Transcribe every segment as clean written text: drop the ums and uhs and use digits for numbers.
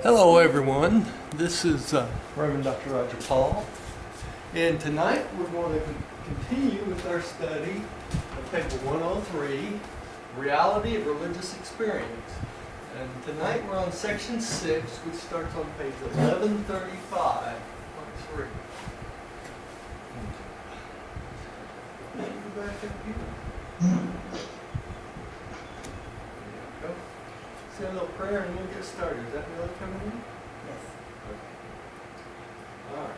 Hello everyone, this is Reverend Dr. Roger Paul, and tonight we're going to continue with our study of paper 103, Reality of Religious Experience. And tonight we're on section 6, which starts on page 1135. Let's read. Go back up here. There you go. Say a little prayer and we'll get started. Is that really coming in? Yes. Okay. All right.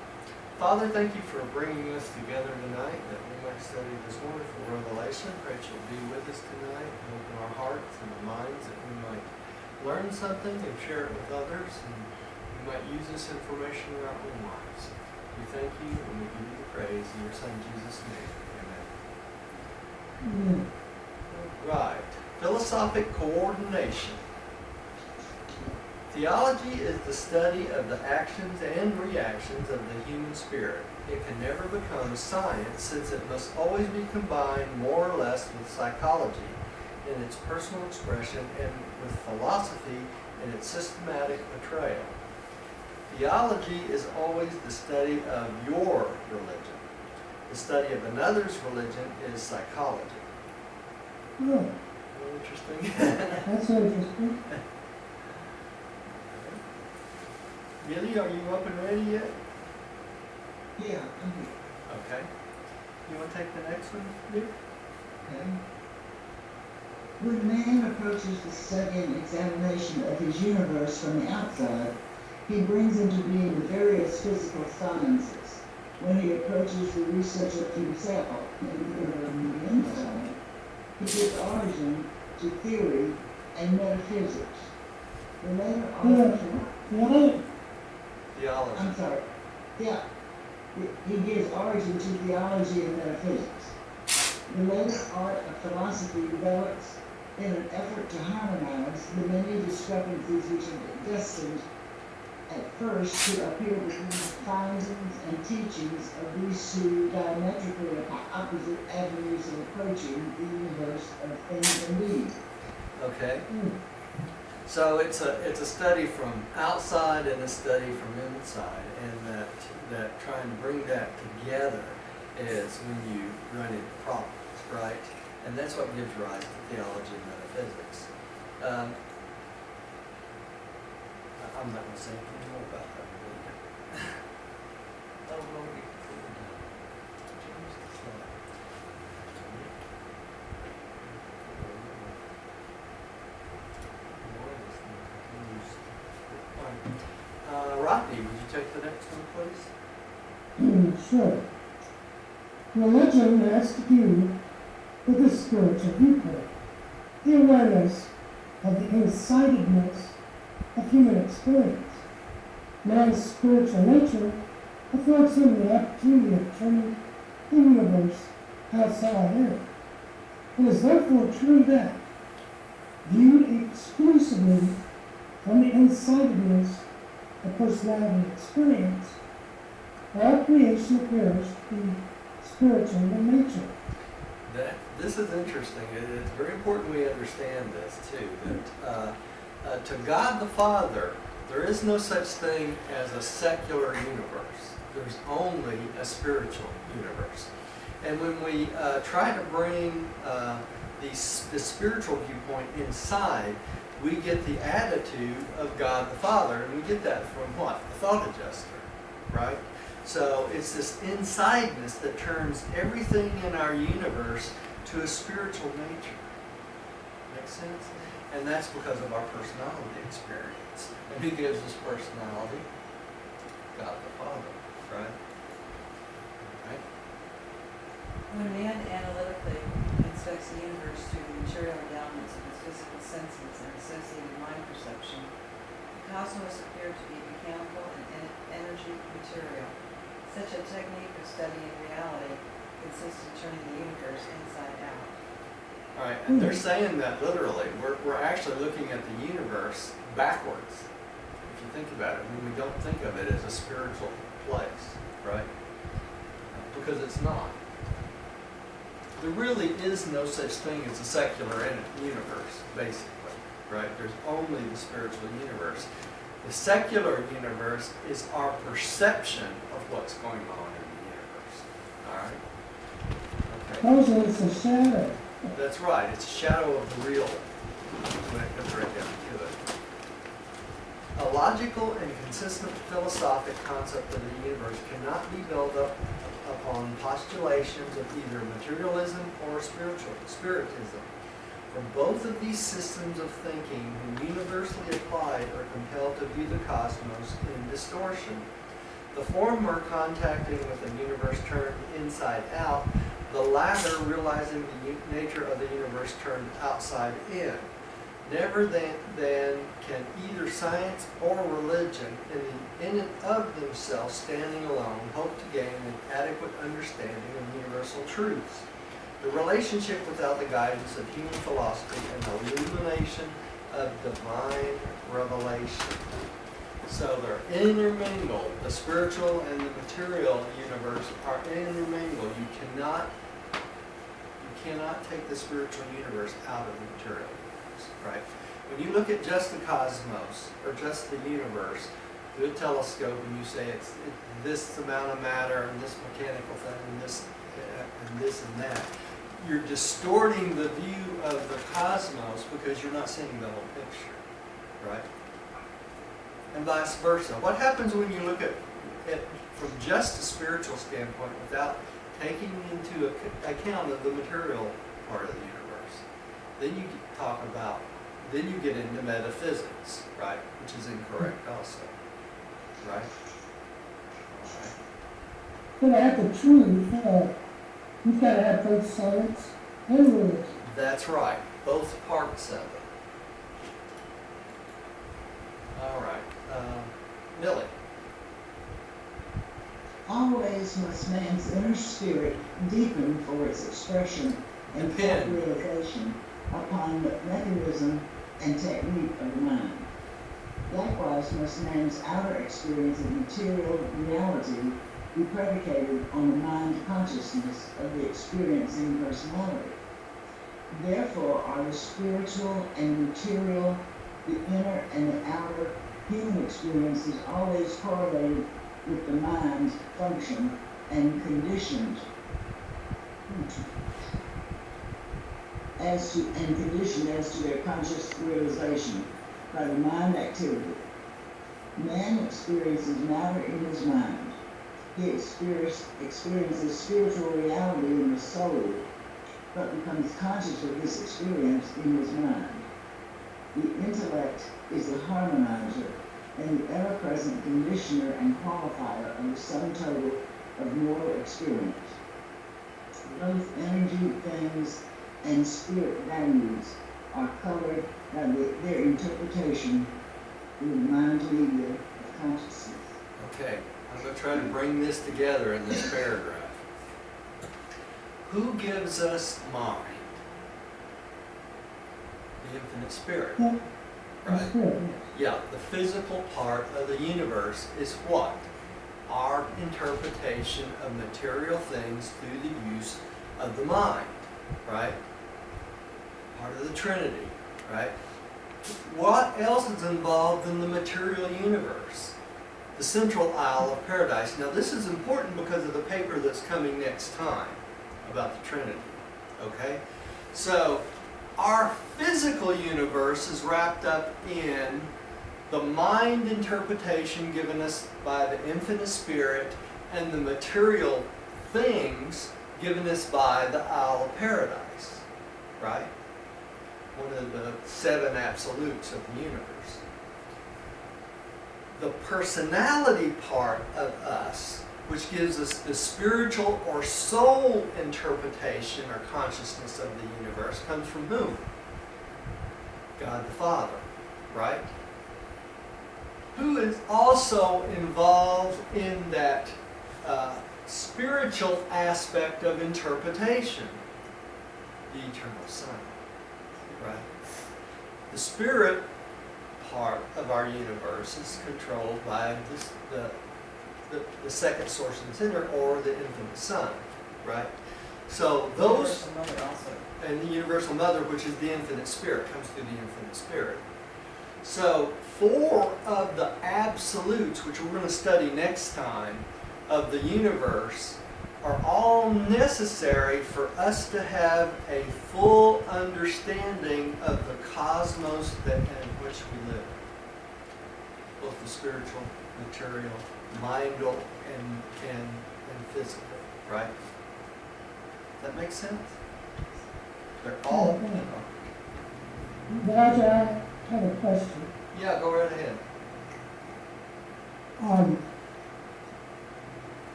Father, thank you for bringing us together tonight that we might study this wonderful revelation. Pray that you'll be with us tonight and open our hearts and our minds that we might learn something and share it with others, and we might use this information in our own lives. We thank you and we give you the praise in your Son Jesus' name. Amen. All right. Philosophic coordination. Theology is the study of the actions and reactions of the human spirit. It can never become science since it must always be combined more or less with psychology in its personal expression and with philosophy in its systematic portrayal. Theology is always the study of your religion. The study of another's religion is psychology. Oh, Interesting. that's interesting. Billy, are you up and ready yet? Yeah, Okay. You want to take the next one, Nick? okay. When man approaches the study and examination of his universe from the outside, he brings into being the various physical sciences. When he approaches the research of himself from the inside, he gives origin to theory and metaphysics. The later origin, What? Theology. I'm sorry, yeah, he gives origin to theology and metaphysics. The later art of philosophy develops in an effort to harmonize the many discrepancies which are destined at first to appear between the findings and teachings of these two diametrically opposite avenues of approaching the universe of things and being. Okay. So it's a study from outside and a study from inside, and that trying to bring that together is when you run into problems, right? And that's what gives rise to theology and metaphysics. I'm not going to say anything more about that. Oh, no, we change the slide. Rodney, would you take the next one, please? Sure. Religion has to do with the spiritual viewpoint, the awareness of the insidedness of human experience. Man's spiritual nature affords him the opportunity of turning the universe outside in. It is therefore true that, viewed exclusively from the insidedness of personality experience, all creation appears to be spiritual in nature. This is interesting. It's very important we understand this too, that to God the Father, there is no such thing as a secular universe. There's only a spiritual universe. And when we try to bring the spiritual viewpoint inside, we get the attitude of God the Father, and we get that from what? The thought adjuster, right? So it's this insideness that turns everything in our universe to a spiritual nature. Make sense? And that's because of our personality experience. And who gives us personality? God the Father, right? Right? When man analytically inspects the universe through the material endowments of his physical senses and associated mind perception, the cosmos appeared to be mechanical and energy material. Such a technique of studying reality consists in turning the universe inside out. All right, and they're saying that literally. We're actually looking at the universe backwards. If you think about it, when we don't think of it as a spiritual place, right? Because it's not. There really is no such thing as a secular universe, basically, right? There's only the spiritual universe. The secular universe is our perception of what's going on in the universe. All right? Okay. Also, it's a shadow. That's right. It's a shadow of the real when it comes right down to it. A logical and consistent philosophic concept of the universe cannot be built up upon postulations of either materialism or spiritism. For both of these systems of thinking, when universally applied, are compelled to view the cosmos in distortion. The former contacting with the universe turned inside out, the latter realizing the nature of the universe turned outside in. Never then can either science or religion, in and of themselves standing alone, hope to gain an adequate understanding of universal truths. The relationship without the guidance of human philosophy and the illumination of divine revelation. So they're intermingled. The spiritual and the material universe are intermingled. You cannot take the spiritual universe out of the material universe, right? When you look at just the cosmos or just the universe through a telescope and you say it's this amount of matter and this mechanical thing and this and that, you're distorting the view of the cosmos because you're not seeing the whole picture, right? And vice versa. What happens when you look at it from just a spiritual standpoint without taking into account of the material part of the universe? Then you get into metaphysics, right? Which is incorrect also, right? All right. But at the truth, you've got to have both science and religion. That's right. Both parts of it. All right. Millie. Always must man's inner spirit deepen for its expression and Depend. self-realization upon the mechanism and technique of the mind. Likewise must man's outer experience of material reality be predicated on the mind consciousness of the experiencing personality. Therefore are the spiritual and material, the inner and the outer human experiences always correlated with the mind's function and conditioned as to their conscious realization by the mind activity. Man experiences matter in his mind. He experiences spiritual reality in the soul, but becomes conscious of this experience in his mind. The intellect is the harmonizer and the ever-present conditioner and qualifier of the sum total of moral experience. Both energy, things, and spirit values are colored by their interpretation in the mind media of consciousness. Okay, I'm going to try to bring this together in this paragraph. Who gives us mind? The infinite spirit. Yeah. Right? Spirit, Yeah, the physical part of the universe is what? Our interpretation of material things through the use of the mind, right? Part of the Trinity, right? What else is involved in the material universe? The central Isle of Paradise. Now this is important because of the paper that's coming next time about the Trinity, okay? So our physical universe is wrapped up in the mind interpretation given us by the infinite spirit and the material things given us by the Isle of Paradise, right? One of the 7 absolutes of the universe. The personality part of us, which gives us the spiritual or soul interpretation or consciousness of the universe, comes from whom? God the Father, right? Who is also involved in that spiritual aspect of interpretation? The eternal Son, right? The spirit part of our universe is controlled by the second source in the center, or the infinite Son, right? So those, Universal Mother also. and the universal mother, which is the infinite spirit, comes through the infinite spirit. So 4 of the absolutes, which we're going to study next time, of the universe are all necessary for us to have a full understanding of the cosmos in which we live. Both the spiritual, material, mindal, and physical, right? Does that make sense? They're all, Roger, I have a question. yeah, go right ahead.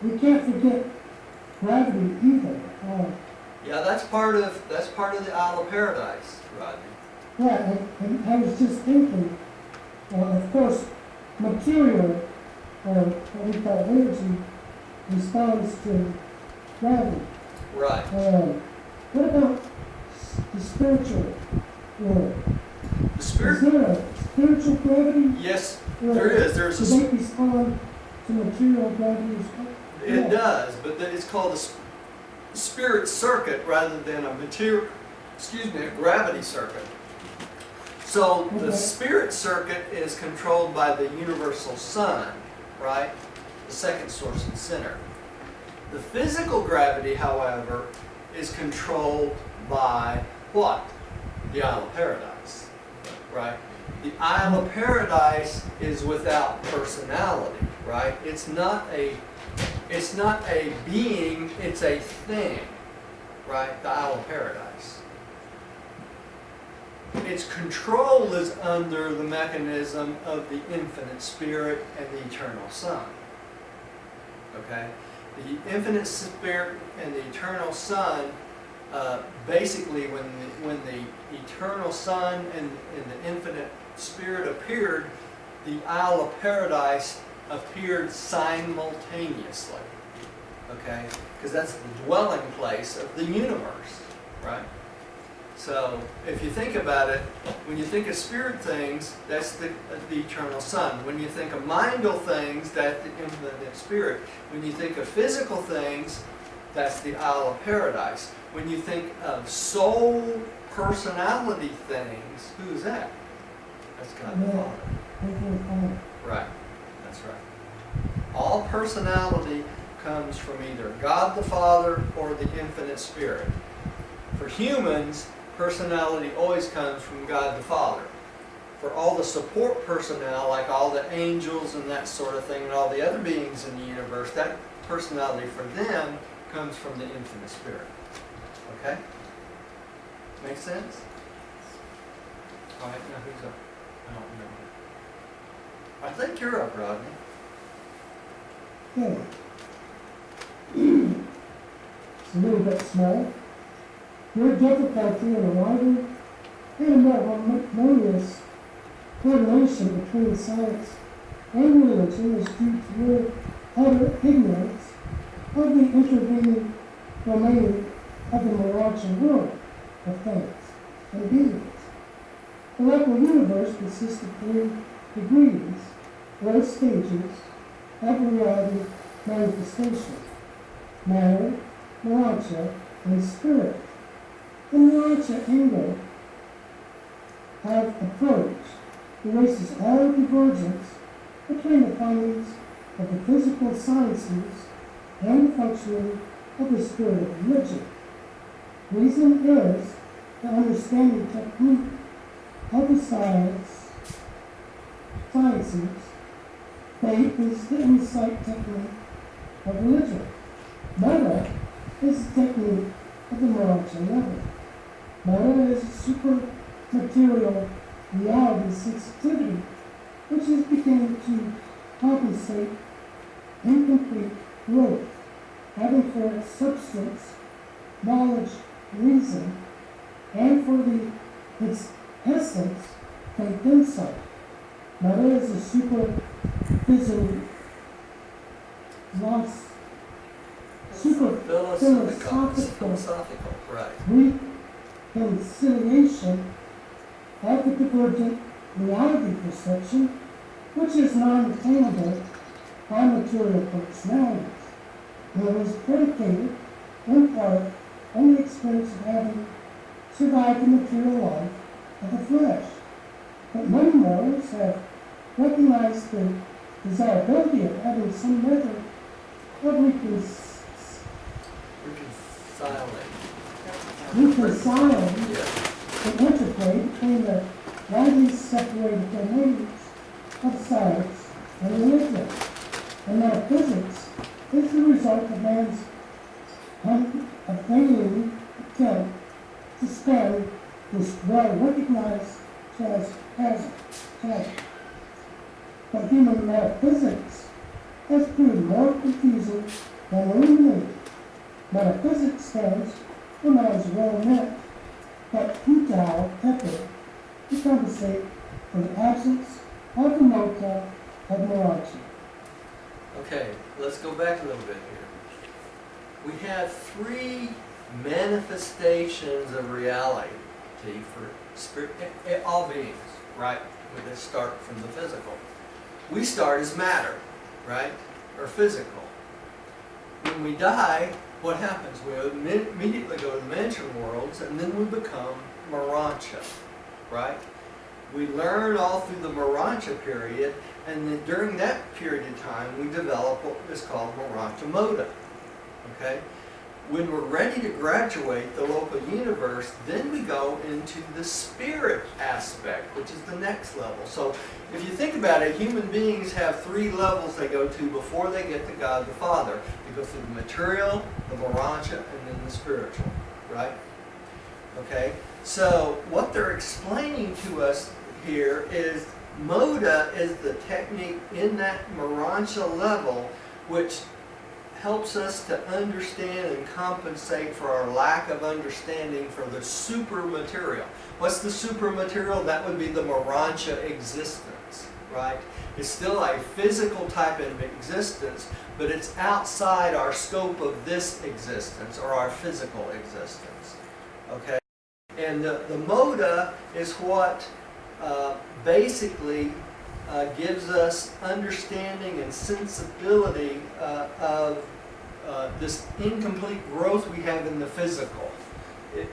We can't forget gravity either. Yeah, that's part of the Isle of Paradise, Rodney. Yeah, and I was just thinking, of course, material, or what we call energy, responds to gravity. Right. What about the spiritual world? The Is spirit. there a spiritual gravity? Yes, Or there is. There's do a. they respond to material gravity as well? It does, but it's called a spirit circuit rather than a a gravity circuit. So the Okay. spirit circuit is controlled by the universal sun, right? The second source and center. The physical gravity, however, is controlled by what? The Isle of Paradise, right? The Isle of Paradise is without personality, right? It's not a being, it's a thing, right? The Isle of Paradise. Its control is under the mechanism of the infinite spirit and the eternal Son. Okay? The infinite spirit and the eternal Son, basically when the eternal Son and the infinite spirit appeared, the Isle of Paradise appeared simultaneously. Okay? Because that's the dwelling place of the universe, right? So, if you think about it, when you think of spirit things, that's the eternal Son. When you think of mindal things, that's the infinite spirit. When you think of physical things, that's the Isle of Paradise. When you think of soul personality things, who's that? That's God the Father. Right. That's right. All personality comes from either God the Father or the infinite spirit. For humans, personality always comes from God the Father. For all the support personnel, like all the angels and that sort of thing, and all the other beings in the universe, that personality for them comes from the infinite spirit. Okay? Make sense? All right, now who's up? I don't remember. I think you're up, Rodney. Okay. It's a little bit small. Your difficulty in a wider and a more harmonious coordination between science and religion is due to your utter ignorance of the intervening domain of the Miracle world of things and beings. The local universe consists of 3 degrees, or stages, of reality manifestation: matter, Miracle, and spirit. The Miracle angle have approached erases all divergence between the findings of the physical sciences and the functioning of the spirit of religion. Reason is the understanding technique of the sciences. Faith is the insight technique of religion. Meta is the technique of the Miracle level. Meta is super material reality sensitivity, which is beginning to compensate incomplete growth, having for its substance, knowledge, reason, and for its essence, faith insight. Meta is a super Philosophical, right. reconciliation of the divergent reality perception, which is non-attainable by material personalities. It is predicated, in part, on the experience of having survived the material life of the flesh. But many mortals have recognized the desirability of having some measure of reconciling Yeah. the interplay between the widely separated domains of science and religion. And metaphysics is the result of man's unavailing attempt to span this well-recognized chasm. But human metaphysics has proved more confusing than illuminating. Metaphysics stands for man's well-meant but futile effort to compensate for the absence of the mota of morality. Okay, let's go back a little bit here. We have three manifestations of reality for spirit, all beings, right? We just start from the physical. We start as matter, right? Or physical. When we die, what happens? We immediately go to the mental worlds, and then we become Morontia, right? We learn all through the Morontia period, and then during that period of time, we develop what is called Morontia Moda, okay? When we're ready to graduate the local universe, then we go into the spirit aspect, which is the next level. So if you think about it, human beings have three levels they go to before they get to God the Father. They go through the material, the Morontia, and then the spiritual, right? Okay, so what they're explaining to us here is Moda is the technique in that Morontia level which helps us to understand and compensate for our lack of understanding for the super material. What's the super material? That would be the Morontia existence, right? It's still a physical type of existence, but it's outside our scope of this existence or our physical existence, okay? And the Moda is what basically gives us understanding and sensibility of this incomplete growth we have in the physical.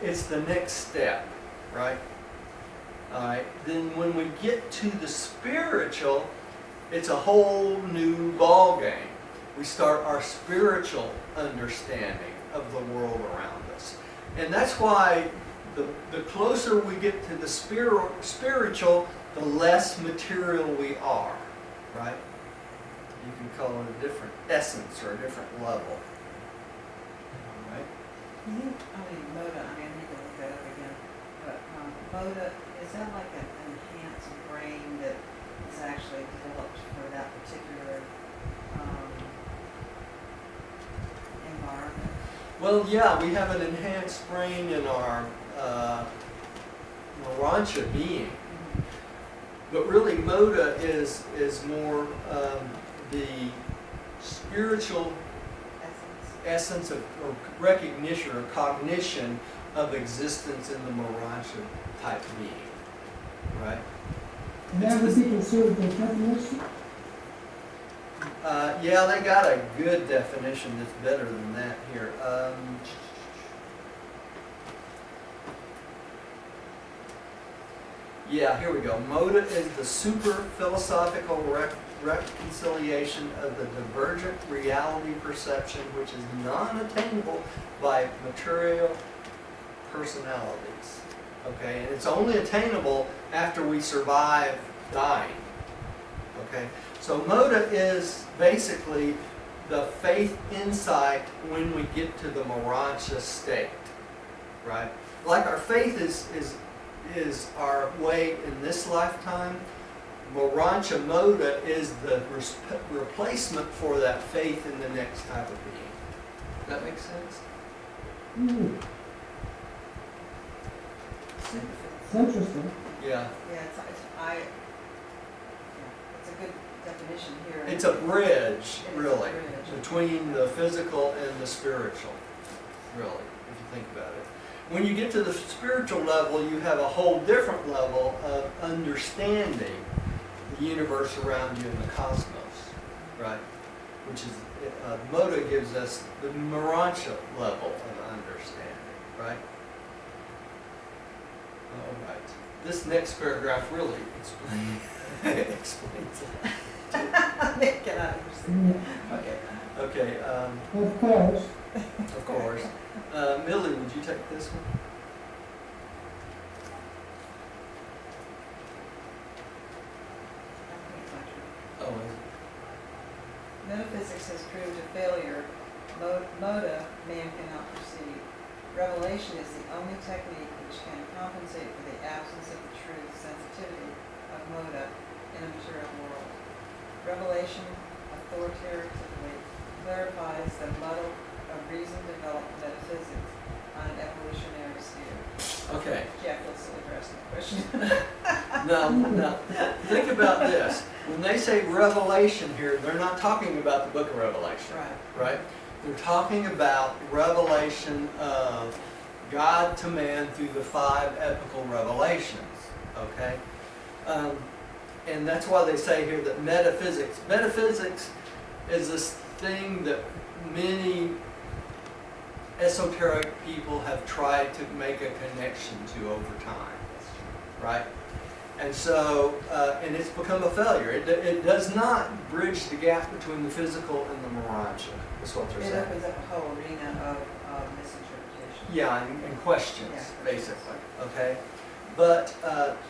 It's the next step, right? All right. Then when we get to the spiritual, it's a whole new ball game. We start our spiritual understanding of the world around us. And that's why the closer we get to the spiritual, the less material we are, right? You can call it a different essence or a different level, right? Moda, I need to look that up again, but Moda, is that like an enhanced brain that is actually developed for that particular environment? Well, yeah, we have an enhanced brain in our Morontia being. But really, Moda is more the spiritual essence of or recognition or cognition of existence in the Morontia type being, right? And that would be considered the definition. Yeah, they got a good definition that's better than that here. Yeah, here we go. Moda is the super philosophical reconciliation of the divergent reality perception which is non-attainable by material personalities. Okay, and it's only attainable after we survive dying. Okay, so Moda is basically the faith insight when we get to the Morontia state, right? Like our faith is our way in this lifetime. Morontia Moda is the replacement for that faith in the next type of being. Does that make sense? It's interesting. Yeah. Yeah, it's a good definition here. It's a bridge, It is a really, bridge. between the physical and the spiritual, really, if you think about it. When you get to the spiritual level, you have a whole different level of understanding the universe around you and the cosmos, right? Which is, Moda gives us the Morontia level of understanding, right? All right. this next paragraph really explains it. I cannot understand. Okay. Okay, Of course, of course. Millie, would you take this one? Oh, Metaphysics has proved a failure. Moda, man cannot perceive. Revelation is the only technique which can compensate for the absence of the truth sensitivity of moda in a material world. Revelation authoritatively clarifies the muddle of reason-developed metaphysics on an evolutionary sphere. okay. Jack will still address the question. Now, think about this. When they say revelation here, they're not talking about the book of Revelation, Right. right? They're talking about revelation of God to man through the 5 epical revelations, okay? And that's why they say here that metaphysics is this thing that many esoteric people have tried to make a connection to over time, right? And so, and it's become a failure. It does not bridge the gap between the physical and the Morancha, is what they're It saying. opens up a whole arena of misinterpretation. Yeah, and questions, Yeah. basically, okay? But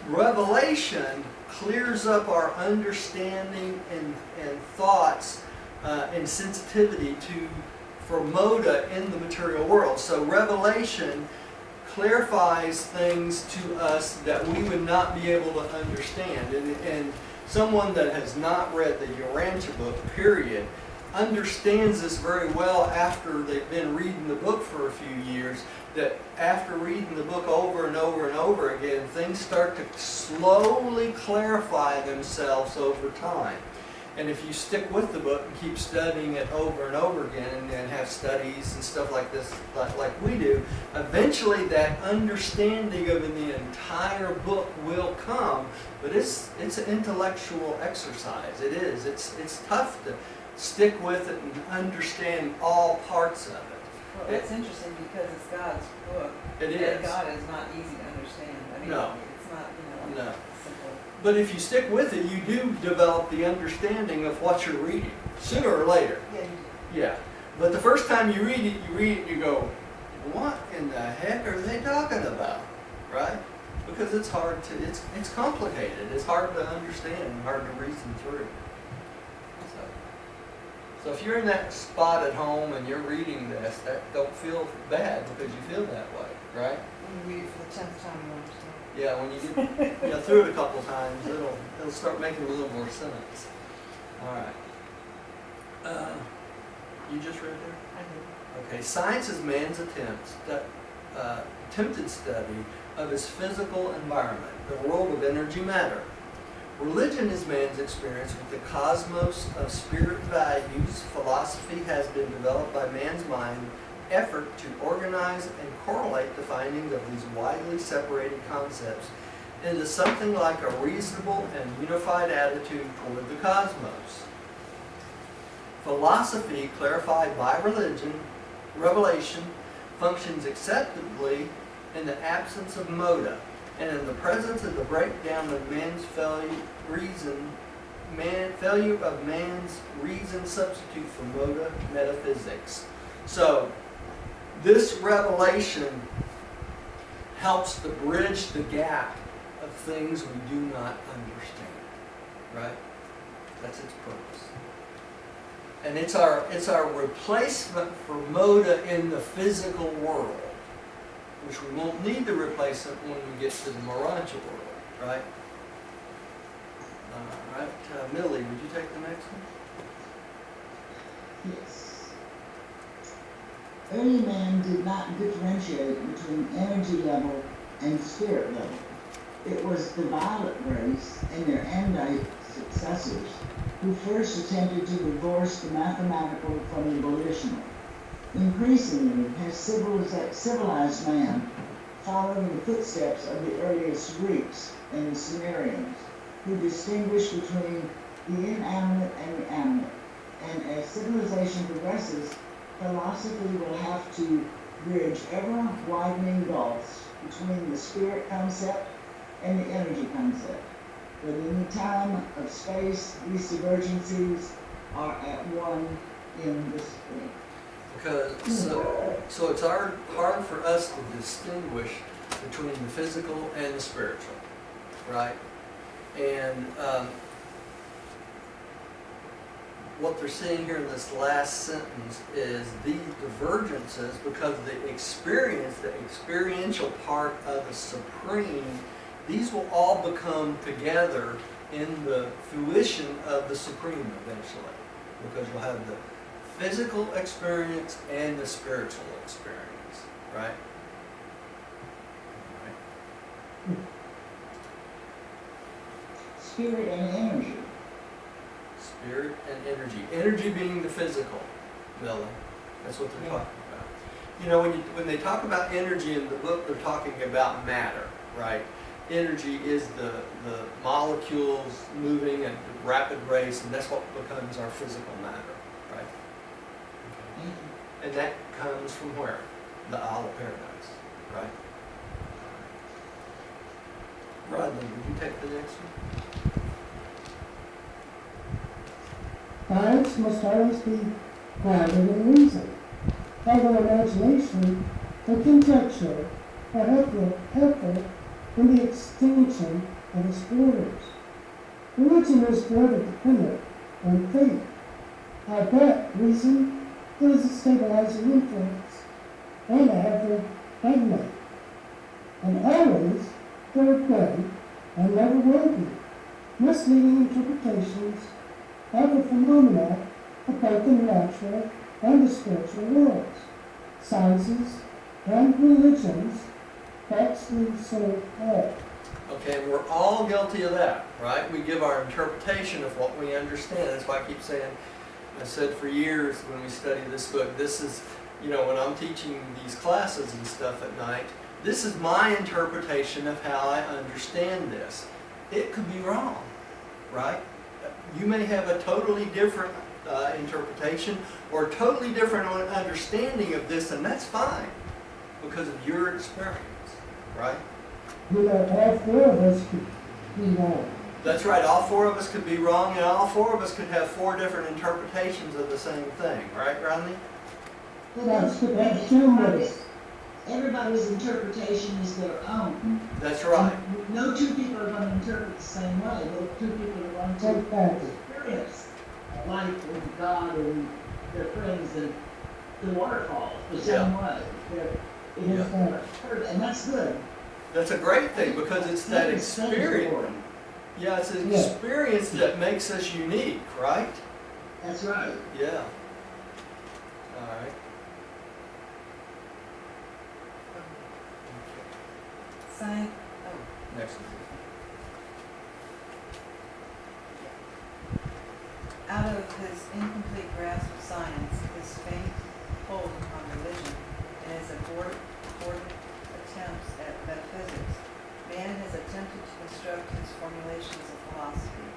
Revelation clears up our understanding and thoughts and sensitivity for moda in the material world. So Revelation clarifies things to us that we would not be able to understand. And someone that has not read the Urantia book, period, understands this very well after they've been reading the book for a few years, that after reading the book over and over and over again, things start to slowly clarify themselves over time. And if you stick with the book and keep studying it over and over again and have studies and stuff like this, like we do, eventually that understanding of the entire book will come. But it's an intellectual exercise. It is. It's tough to stick with it and understand all parts of it. Well, that's interesting because it's God's book. It And is. God is not easy to understand. I mean, No. it's not, No. simple. But if you stick with it, you do develop the understanding of what you're reading, sooner or later. Yeah, Yeah. But the first time you read it, you go, what in the heck are they talking about? Right? Because it's hard to, it's complicated. It's hard to understand and hard to reason through. So if you're in that spot at home and you're reading this, don't feel bad because you feel that way, right? when you read it for the 10th time, you understand. Yeah, when you get through it a couple times, it'll start making a little more sense. All right. You just read there? I do. Okay. Science is man's attempted study of his physical environment, the world of energy matter. Religion is man's experience with the cosmos of spirit values. Philosophy has been developed by man's mind effort to organize and correlate the findings of these widely separated concepts into something like a reasonable and unified attitude toward the cosmos. Philosophy, clarified by revelation, functions acceptably in the absence of moda, and in the presence of the breakdown of man's failure of man's reason substitute for moda metaphysics. So, this revelation helps to bridge the gap of things we do not understand. Right? That's its purpose. And it's our replacement for moda in the physical world, which we won't need the replacement when we get to the Morancha world, right? All right, Millie, would you take the next one? Yes. Early man did not differentiate between energy level and spirit level. It was the violet race and their Andite successors who first attempted to divorce the mathematical from the volitional. Increasingly has civilized man followed in the footsteps of the earliest Greeks and the Sumerians, who distinguished between the inanimate and the animate. And as civilization progresses, philosophy will have to bridge ever-widening gulfs between the spirit concept and the energy concept. That in the time of space, these divergencies are at one in the spring. Because, so it's hard for us to distinguish between the physical and the spiritual, right? And what they're saying here in this last sentence is these divergences, because of the experience, the experiential part of the supreme, these will all become together in the fruition of the supreme eventually. Because you'll have the physical experience and the spiritual experience, right? Spirit and energy. Spirit and energy. Energy being the physical, Melanie. That's what they're Yeah. talking about. You know, when they talk about energy in the book, they're talking about matter, right? Energy is the molecules moving at a rapid race, and that's what becomes our physical matter, right? Thank you. And that comes from where? The Isle of Paradise, right? Rodney, would you take the next one? Science must always be grounded in reason, although imagination and conjecture are helpful in the extinction of its borders. Religion is forever dependent on faith. I bet reason is a stabilizing influence and a helpful magnet, and always third way and never will be misleading interpretations of the phenomena of both the natural and the spiritual worlds, sciences and religions, facts we so all. Okay, we're all guilty of that, right? We give our interpretation of what we understand. That's why I keep saying, I said for years when we study this book, this is, you know, when I'm teaching these classes and stuff at night, this is my interpretation of how I understand this. It could be wrong, right? You may have a totally different interpretation or totally different understanding of this, and that's fine because of your experience, right? You know, all four of us could be wrong. That's right, all four of us could be wrong, and all four of us could have four different interpretations of the same thing, right, Rodney? That's true. Everybody's interpretation is their own. That's right. No two people are going to interpret the same way. No two people are going to experience life with God and their friends and the waterfall the same way. And that's good. That's a great thing because it's that experience. Yeah, it's an experience that makes us unique, right? That's right. Yeah. All right. Science, Next one. out of his incomplete grasp of science, his faint hold upon religion, and his abortive attempts at metaphysics, man has attempted to construct his formulations of philosophy.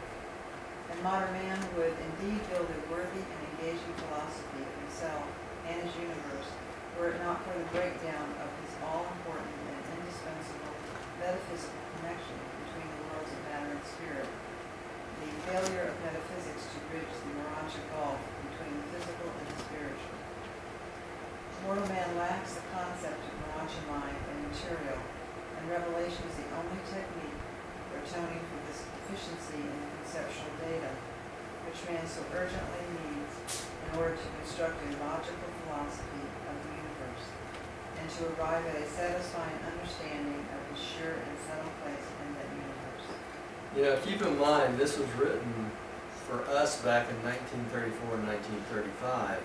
And modern man would indeed build a worthy and engaging philosophy of himself and his universe, were it not for the breakdown of his all-important and indispensable metaphysical connection between the worlds of matter and spirit, the failure of metaphysics to bridge the Mirage gulf between the physical and the spiritual. Mortal man lacks the concept of Mirage mind and material, and revelation is the only technique for atoning for this deficiency in the conceptual data, which man so urgently needs in order to construct a logical philosophy of the universe, and to arrive at a satisfying understanding of his sure and settled place in that universe. You know, keep in mind, this was written for us back in 1934 and 1935.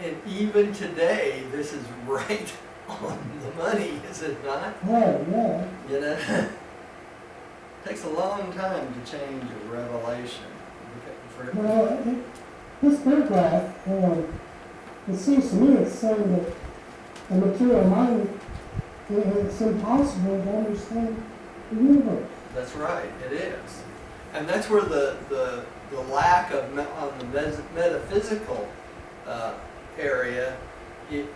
And even today, this is right on the money, is it not? Oh, yeah. You know? Takes a long time to change a revelation. Well, this paragraph, it seems to me it's saying that the material mind, it's impossible to understand the universe. That's right, it is. And that's where the lack of, on the metaphysical area, it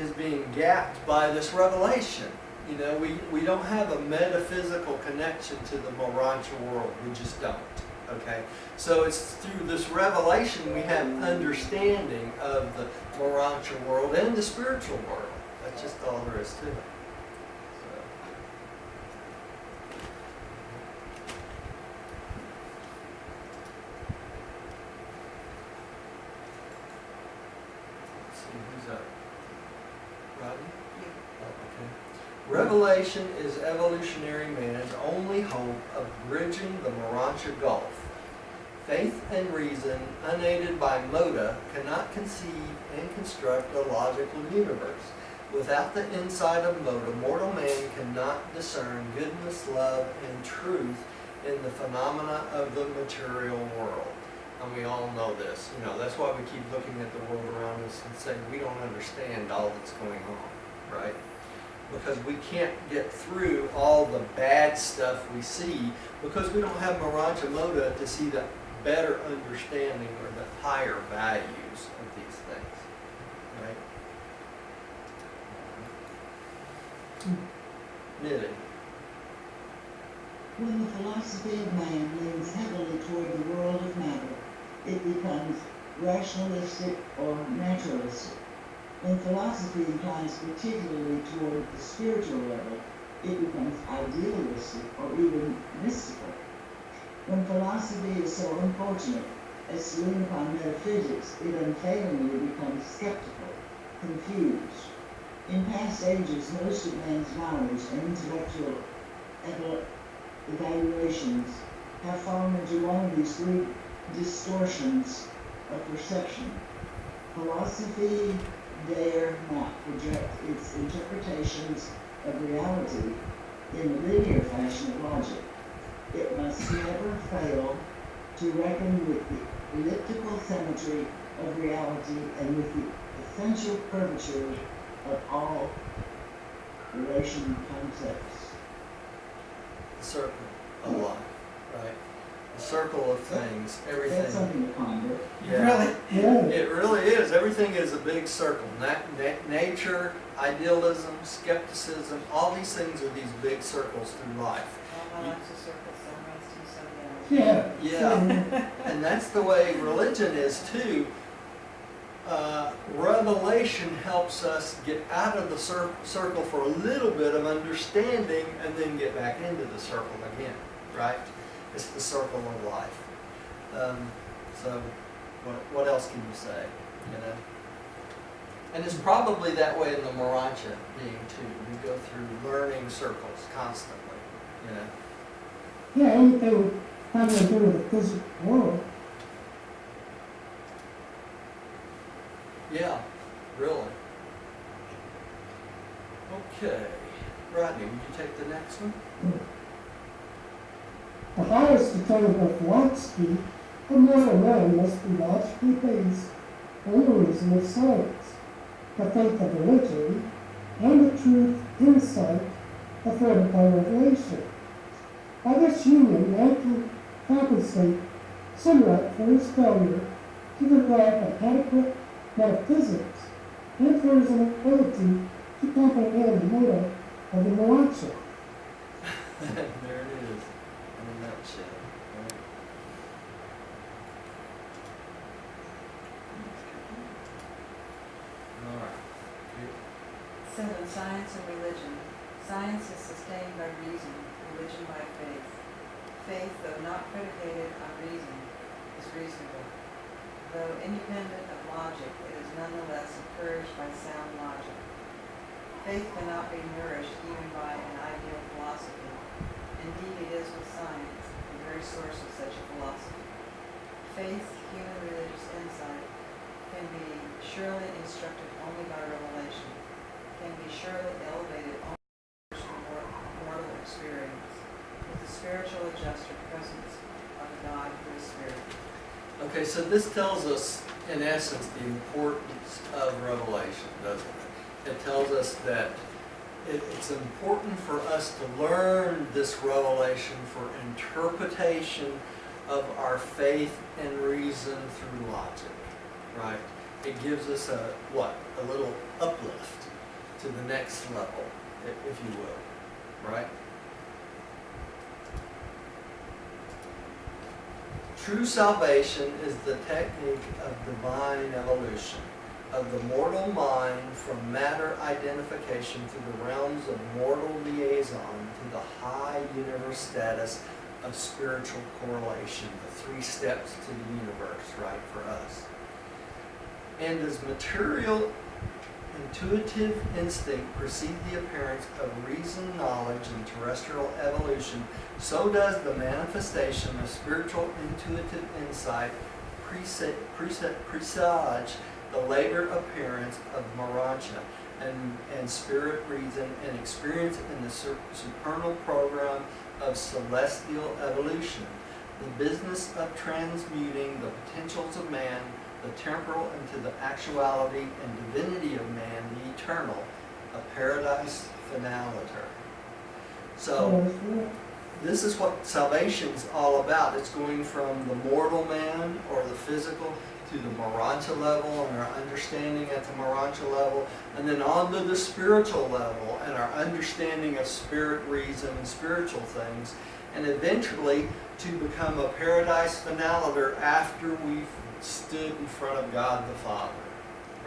is being gapped by this revelation, You know, we don't have a metaphysical connection to the Morancha world. We just don't. Okay? So it's through this revelation we have understanding of the Morancha world and the spiritual world. That's just all there is to it. So. Let's see, who's up? Rodney? Oh, okay. Revelation is evolutionary man's only hope of bridging the Morancha Gulf. Faith and reason, unaided by moda, cannot conceive and construct a logical universe. Without the insight of moda, mortal man cannot discern goodness, love, and truth in the phenomena of the material world. And we all know this. You know, that's why we keep looking at the world around us and saying we don't understand all that's going on, right? Because we can't get through all the bad stuff we see because we don't have Morancha Moda to see the better understanding or the higher values of these things, right? Knitting. When the philosophy of man leans heavily toward the world of matter, it becomes rationalistic or naturalistic. When philosophy inclines particularly toward the spiritual level, it becomes idealistic or even mystical. When philosophy is so unfortunate as to lean upon metaphysics, it unfailingly becomes skeptical, confused. In past ages, most of man's knowledge and intellectual evaluations have fallen into one of these three distortions of perception. Philosophy dare not project its interpretations of reality in the linear fashion of logic. It must never fail to reckon with the elliptical symmetry of reality and with the essential curvature of all relation concepts. The circle of life, right? The circle of things, everything. That's something to ponder. Yeah. Yeah. It really is. Everything is a big circle. Nature, idealism, skepticism, all these things are these big circles through life. All my life's a circle, some rise to, some down. Yeah. Yeah, and that's the way religion is too. Revelation helps us get out of the circle for a little bit of understanding and then get back into the circle again, right? It's the circle of life. So what else can you say, you know? And it's probably that way in the Morancha being too. We go through learning circles constantly, you know? Yeah, anything having to do with the physical world. Yeah, really. Okay. Rodney, would you take the next one? The highest attainable philosophy of mortal man must be logically based on the reason of science, the faith of religion, and the truth insight afforded by revelation. By this union, man can compensate somewhat for his failure to develop adequate metaphysics and for his inability to comprehend the motive of the Morancha. There it is, in a nutshell. Right? All right. 7. Science and religion. Science is sustained by reason, religion by faith. Faith, though not predicated on reason, is reasonable. Though independent of logic, it is nonetheless encouraged by sound logic. Faith cannot be nourished even by an ideal philosophy. Indeed, it is with science, the very source of such a philosophy. Faith, human religious insight, can be surely instructed only by revelation, can be surely elevated only by mortal experience, with the spiritual adjuster presence of the God who is spirit. Okay, so this tells us, in essence, the importance of revelation, doesn't it? It tells us that it's important for us to learn this revelation for interpretation of our faith and reason through logic, right? It gives us a little uplift to the next level if you will, right? True salvation is the technique of divine evolution, of the mortal mind from matter identification through the realms of mortal liaison to the high universe status of spiritual correlation, the 3 steps to the universe, right, for us. And as material intuitive instinct precedes the appearance of reasoned knowledge in terrestrial evolution, so does the manifestation of spiritual intuitive insight presage the later appearance of Maracha and spirit reason and experience in the supernal program of celestial evolution. The business of transmuting the potentials of man, the temporal, into the actuality and divinity of man, the eternal, a paradise finaliter. So, this is what salvation's all about. It's going from the mortal man or the physical to the Maracha level and our understanding at the Maracha level, and then on to the spiritual level and our understanding of spirit reason and spiritual things, and eventually to become a paradise finaliter after we've stood in front of God the Father,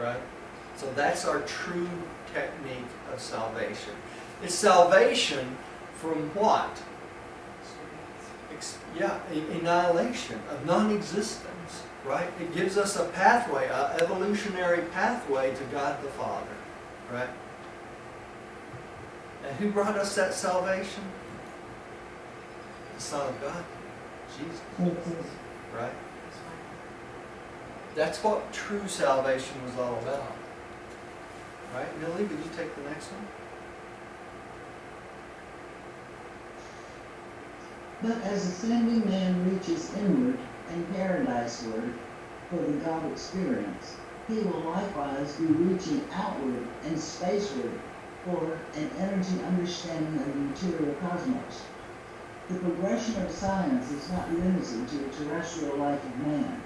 right? So that's our true technique of salvation. It's salvation from what? Annihilation, of non-existence, right? It gives us a pathway, an evolutionary pathway to God the Father, right? And who brought us that salvation? The Son of God, Jesus, right? That's what true salvation was all about. Right? Millie, will you take the next one? But as ascending man reaches inward and paradiseward for the God experience, he will likewise be reaching outward and spaceward for an energy understanding of the material cosmos. The progression of science is not limited to the terrestrial life of man.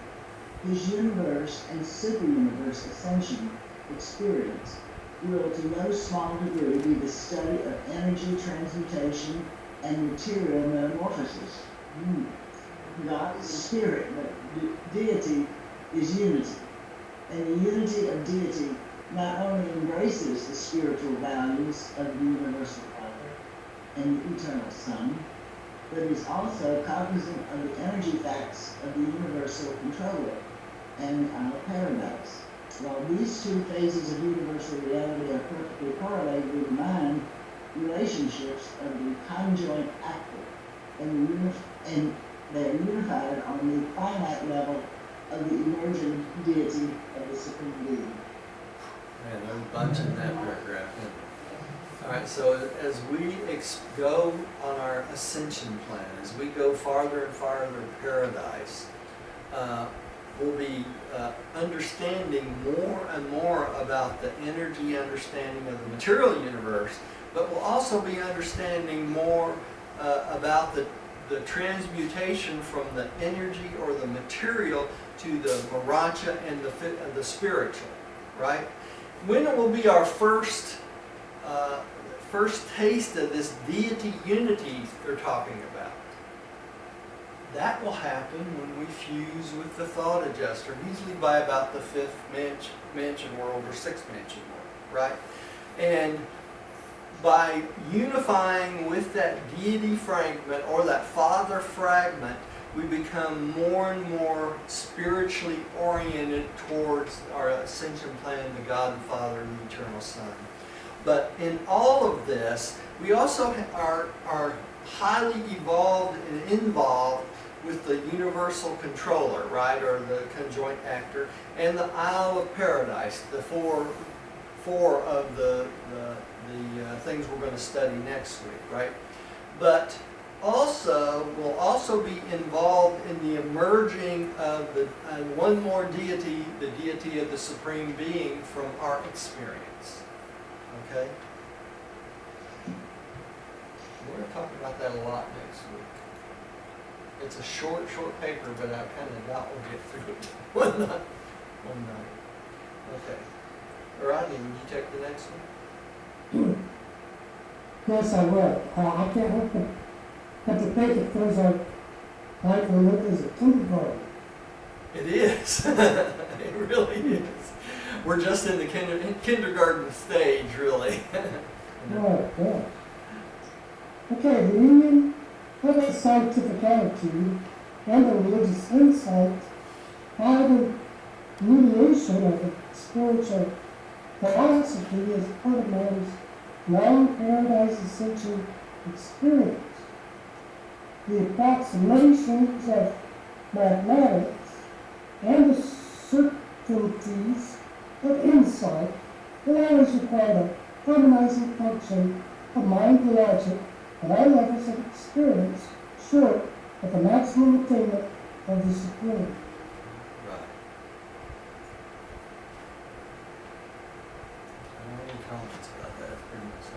His universe and super-universe ascension experience will to no small degree be the study of energy transmutation and material metamorphosis. God is spirit, but deity is unity. And the unity of deity not only embraces the spiritual values of the universal Father and the eternal Son, but is also cognizant of the energy facts of the universal controller and our paradise. While these 2 phases of universal reality are perfectly correlated with the mind relationships of the conjoint actor, and they are unified on the finite level of the emerging deity of the Supreme Being. Man, there's a bunch in that paragraph. All right, so as we go on our ascension plan, as we go farther and farther to paradise, we'll be understanding more and more about the energy understanding of the material universe, but we'll also be understanding more about the transmutation from the energy or the material to the Maracha and the spiritual, right? When it will be our first taste of this deity unity they're talking about? That will happen when we fuse with the thought adjuster, usually by about the 5th mansion world or 6th mansion world, right? And by unifying with that deity fragment or that father fragment, we become more and more spiritually oriented towards our ascension plan to God the Father and the Eternal Son. But in all of this, we also are highly evolved and involved with the universal controller, right, or the conjoint actor, and the Isle of Paradise, the four of the things we're going to study next week, right? But also, we'll also be involved in the emerging of one more deity, the deity of the Supreme Being from our experience. Okay? We're going to talk about that a lot next week. It's a short paper, but I kind of doubt we'll get through it one night. Okay. Rodney, would you take the next one? Yes, I will. I can't help but to think it feels like life we live as a kindergarten. It is. It really is. We're just in the kindergarten stage, really. Right, yeah. Okay, the union of a scientific attitude and a religious insight by the mediation of a spiritual philosophy is part of man's long paradise ascension experience. The approximations of mathematics and the certainties of insight will always require the harmonizing function of mind and logic at all levels of experience, short of the maximum attainment of the supreme. Right. I don't have any comments about that. It's pretty much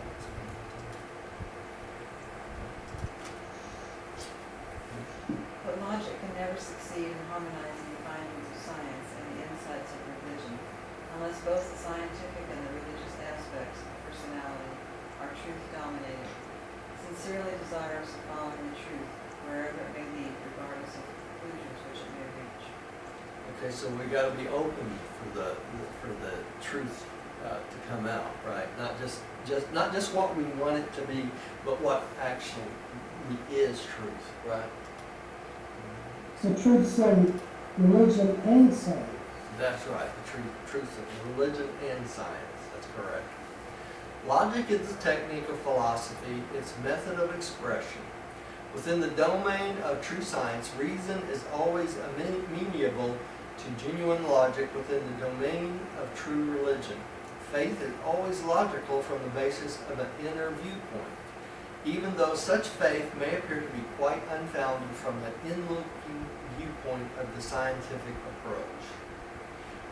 But logic can never succeed in harmonizing the findings of science and the insights of religion, unless both the scientific and the religious aspects of personality are truth-dominated, sincerely desirous of following the truth wherever it may lead, regardless of the conclusions which it may reach. Okay, so we got to be open for the truth to come out, right? Not just what we want it to be, but what actually is truth, right? So truths in religion and science. That's right. The truth of religion and science. That's correct. Logic is the technique of philosophy, its method of expression. Within the domain of true science, reason is always amenable to genuine logic. Within the domain of true religion, faith is always logical from the basis of an inner viewpoint, even though such faith may appear to be quite unfounded from the inlooking viewpoint of the scientific approach.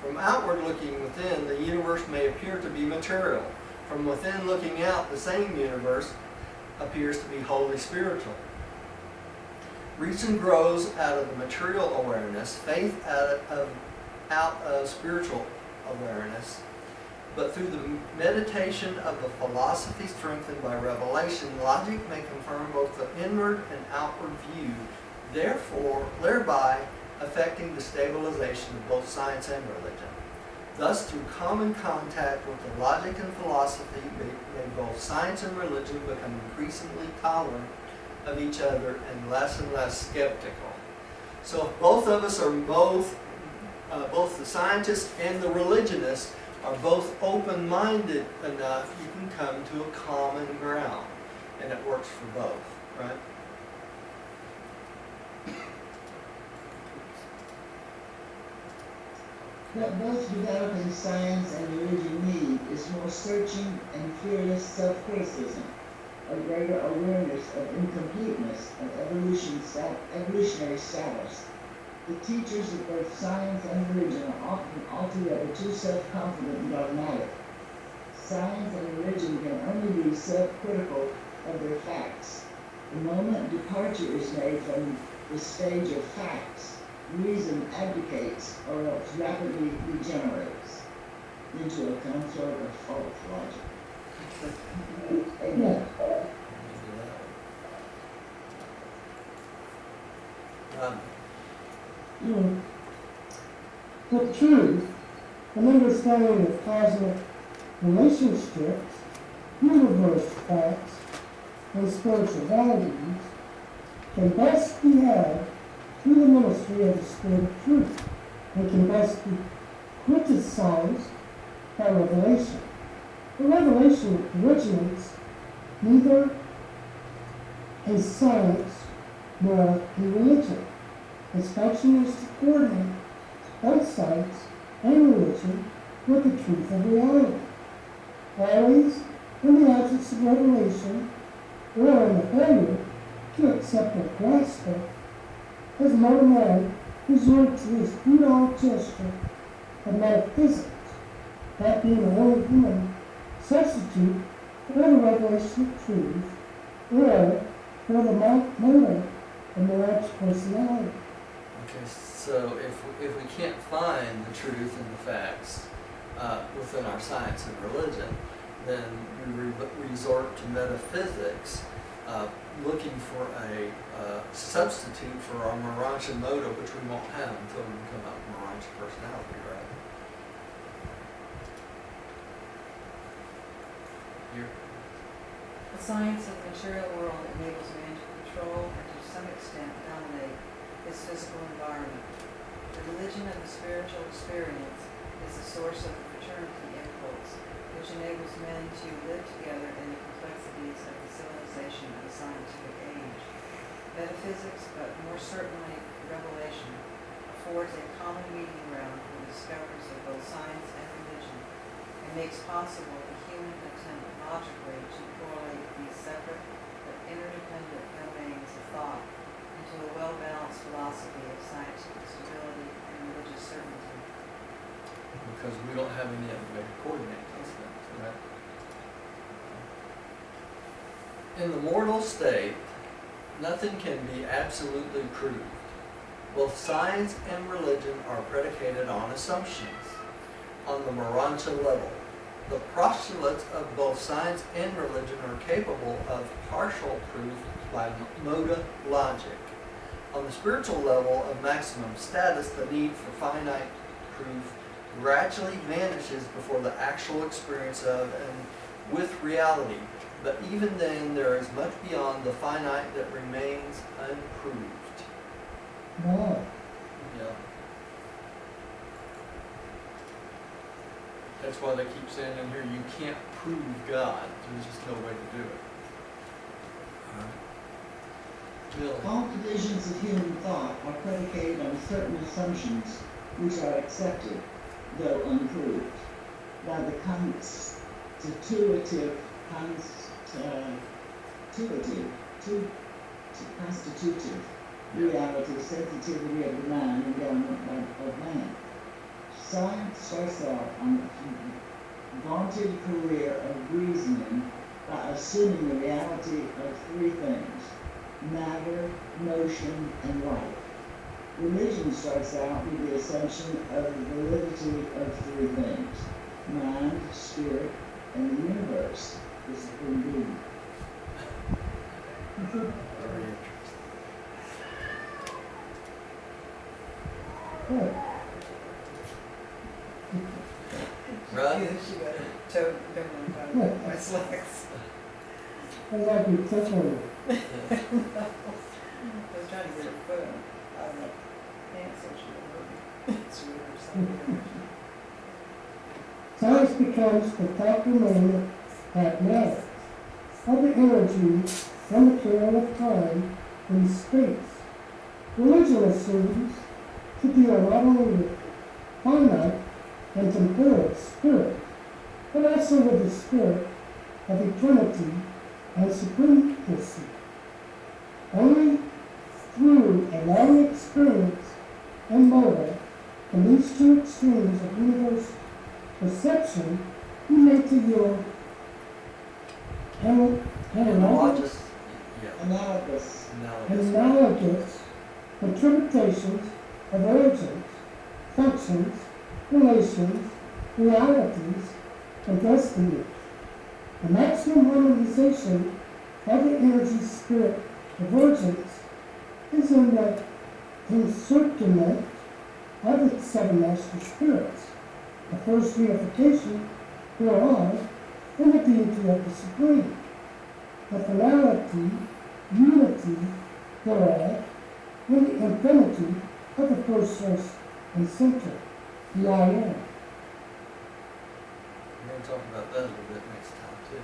From outward looking within, the universe may appear to be material. From within looking out, the same universe appears to be wholly spiritual. Reason grows out of the material awareness, faith out of spiritual awareness. But through the meditation of the philosophy strengthened by revelation, logic may confirm both the inward and outward view, thereby affecting the stabilization of both science and religion. Thus, through common contact with the logic and philosophy, may both science and religion become increasingly tolerant of each other and less skeptical. So if both of us are both the scientists and the religionists are both open-minded enough, you can come to a common ground, and it works for both, right? What both developing science and religion need is more searching and fearless self-criticism, a greater awareness of incompleteness of evolutionary status. The teachers of both science and religion are often altogether too self-confident and dogmatic. Science and religion can only be self-critical of their facts. The moment departure is made from the stage of facts, reason abdicates or else rapidly degenerates into a consort of false logic. Amen. The truth, an understanding of cosmic relationships, universe facts, and spiritual values can best be had through the ministry of the Spirit of Truth, and can best be criticized by revelation. The revelation originates neither a science nor a religion. Its function is to coordinate both science and religion with the truth of reality. Always, in the absence of revelation, or in the failure to accept or grasp it, has mortal man resorted to his futile gesture of metaphysics, that being the only human substitute for the revelation of truth, or for the motive of Mirage personality. Okay, so if we can't find the truth and the facts within our science and religion, then we resort to metaphysics, looking for a substitute for our Morancha moda, which we won't have until we become a Morancha personality, right? Here. The science of the material world enables man to control and to some extent dominate his physical environment. The religion of the spiritual experience is the source of the fraternity impulse, which enables men to live together in the complexities of the civilization of the scientific age. Metaphysics, but more certainly revelation, affords a common meeting ground for the discoveries of both science and religion, and makes possible the human attempt logically to correlate these separate but interdependent domains of thought into a well-balanced philosophy of scientific stability and religious certainty. Because we don't have any other way to coordinate those things, right? In the mortal state, nothing can be absolutely proved. Both science and religion are predicated on assumptions. On the Morancha level, the postulates of both science and religion are capable of partial proof by moda logic. On the spiritual level of maximum status, the need for finite proof gradually vanishes before the actual experience of and with reality. But even then, there is much beyond the finite that remains unproved. Wow. Yeah. That's why they keep saying in here, you can't prove God. There's just no way to do it. Really? All divisions of human thought are predicated on certain assumptions which are accepted, though unproved, by the constitutive reality, sensitivity of the mind, and government of man. Science starts out on a vaunted career of reasoning by assuming the reality of three things: matter, motion, and life. Religion starts out with the assumption of the validity of three things: mind, spirit, and the universe, the supreme being. Very interesting. Good. Right? She got her toe going on my slacks. I like you touch on it. I was trying to get her foot out of my pants so she would hurt me. It's weird or something. Science becomes the thought domain that matters, of the energy and material of time and space. Religion assumes to deal not only with finite and temporal spirit, but also with the spirit of eternity and supremacy. Only through a long experience and moda can these two extremes of universe perception be made to yield Analogous. Yeah. Analogous. Analogous. interpretations of origins, functions, relations, realities, and destinies. The maximum harmonization of the energy spirit divergence is in the encirclement of the seven master spirits, the first unification thereof in the deity of the Supreme, the finality, unity thereof in the infinity of the first source and center, the I Am. We're going to talk about that a little bit next time, too.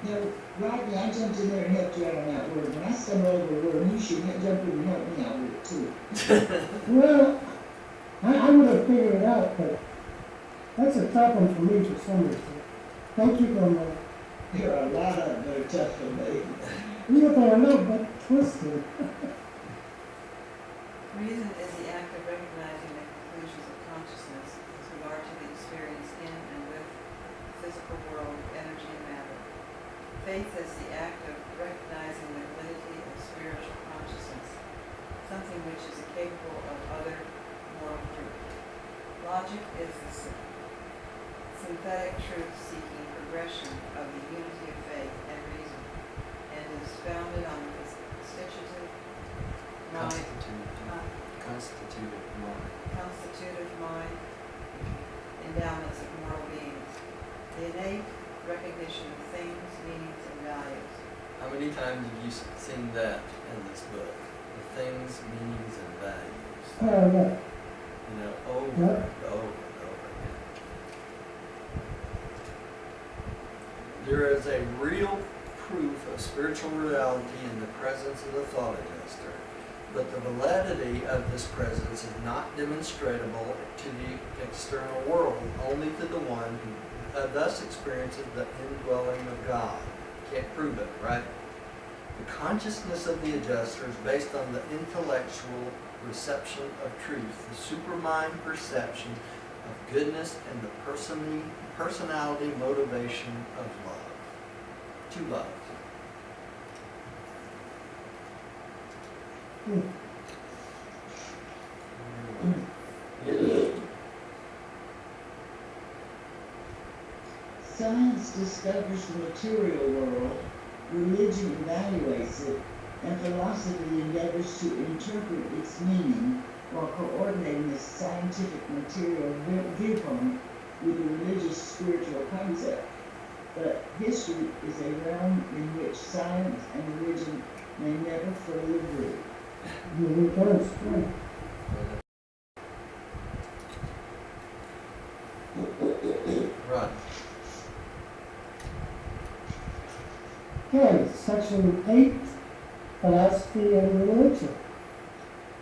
Now, Rodney, I jumped in there and helped you out on that word. When I stumbled over a word, you should have jumped in and helped me out with it too. Well, I would have figured it out, but that's a tough one for me for some reason. Thank you very much. There are a lot of them that are tough for me. Yeah, they're a little bit twisted. Reason is the act of recognizing the conclusions of consciousness with regard to the experience in and with the physical world of energy and matter. Faith is the act of recognizing the validity of spiritual consciousness. something which is capable of other moral proof. Logic is the synthetic truth-seeking progression of the unity of faith and reason, and is founded on the constitutive mind, constitutive mind endowments of moral beings, the innate recognition of things, meanings, and values. How many times have you seen that in this book? The things, meanings, and values. Yeah. You know, over Yeah. and over and over again. There is a real proof of spiritual reality in the presence of the thought adjuster, but the validity of this presence is not demonstrable to the external world, only to the one who thus experiences the indwelling of God. Can't prove it, right? The consciousness of the adjuster is based on the intellectual reception of truth, the supermind perception of goodness, and the personality motivation of love. To love. Science discovers the material world, religion evaluates it, and philosophy endeavors to interpret its meaning while coordinating the scientific material viewpoint with the religious spiritual concept. But history is a realm in which science and religion may never fully agree. Really does, right. Right. Okay, section 8, philosophy and religion.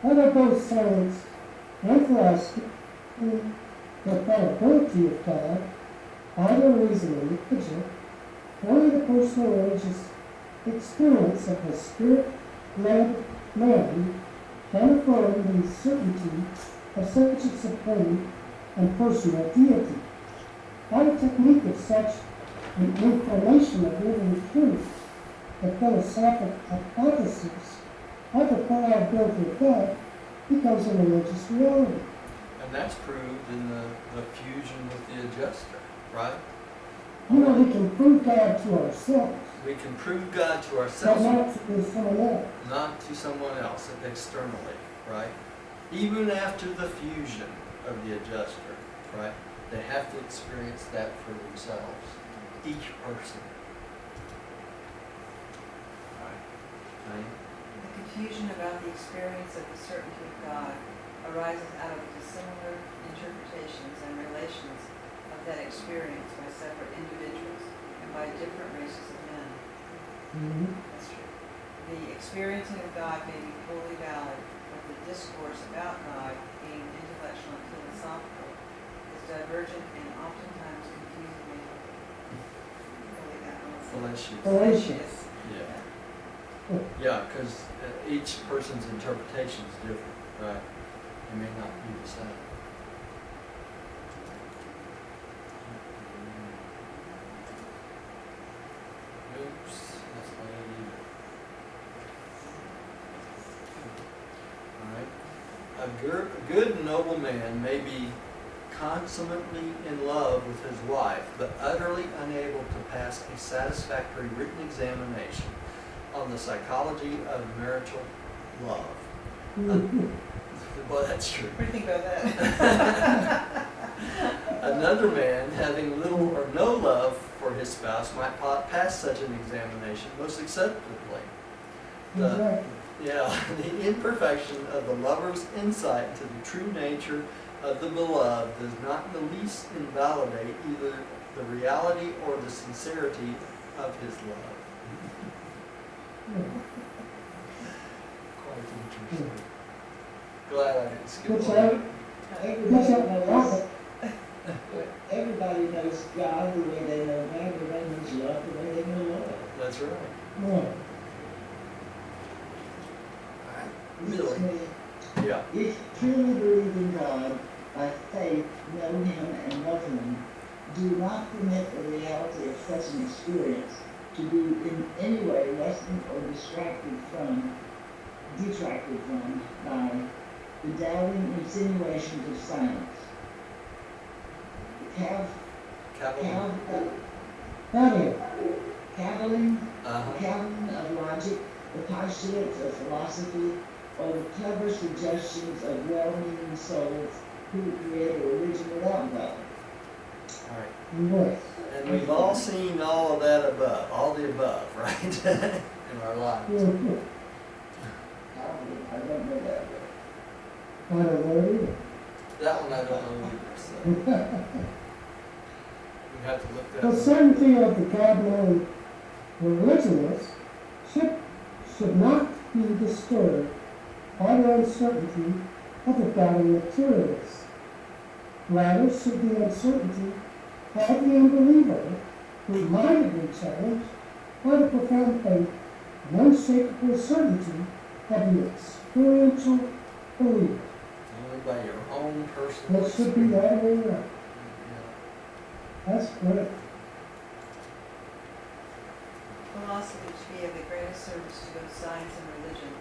Under both science and philosophy, the fallibility of God, either reasoning religion, only the personal religious experience of the spirit-led man can affirm the certainty of such a supreme and personal deity. By a technique of such an information of living truth, the philosophic hypothesis of the fallibility of God becomes a religious reality. And that's proved in the fusion with the adjuster, right? You know, we can prove God to ourselves, We can prove God to but ourselves, not to someone else. not to someone else externally, right? Even after the fusion of the adjuster, right? They have to experience that for themselves, each person. Right? The confusion about the experience of the certainty of God arises out of dissimilar interpretations and relations of that experience by separate individuals and by different races of men. That's true. The experiencing of God may be fully valid, but the discourse about God, being intellectual and philosophical, is divergent and oftentimes confusingly Fallacious. Fallacious. Yeah. Yeah, because each person's interpretation is different, right? It may not be the same. Oops, that's not it either. All right. A good and noble man may be consummately in love with his wife, but utterly unable to pass a satisfactory written examination on the psychology of marital love. Well, that's true. What do you think about that? Another man, having little or no love for his spouse, might pass such an examination most acceptably. Exactly. Yeah, the imperfection of the lover's insight into the true nature of the beloved does not in the least invalidate either the reality or the sincerity of his love. Quite interesting. Glad I didn't skip Which over that. Everybody knows God the way they know God. Everybody knows love the way they know love. That's right. Yeah. Really? Yeah. If you truly believe in God, by faith, know Him and love Him, do not permit the reality of such an experience to be in any way lessened or distracted from detracted from by the doubting insinuations of science. Capital. Cavilling Uh-huh. of logic, the postulates of philosophy, or the clever suggestions of well-meaning souls who create a religion without God. All right. Yes. And we've all seen all of that above, all the above, right? In our lives. Mhm. I don't know that. I don't know either. That one I don't know either, so we have to look that The up. certainty of the God-knowing religionists should not be disturbed by the uncertainty of the doubting materialists. Rather should the uncertainty of the unbeliever be mightily challenged by the profound faith and unshakable certainty of the experiential believer. Only by your own personal That should be that way around. Yeah. That's great. Philosophy, to be of the greatest service to both science and religion,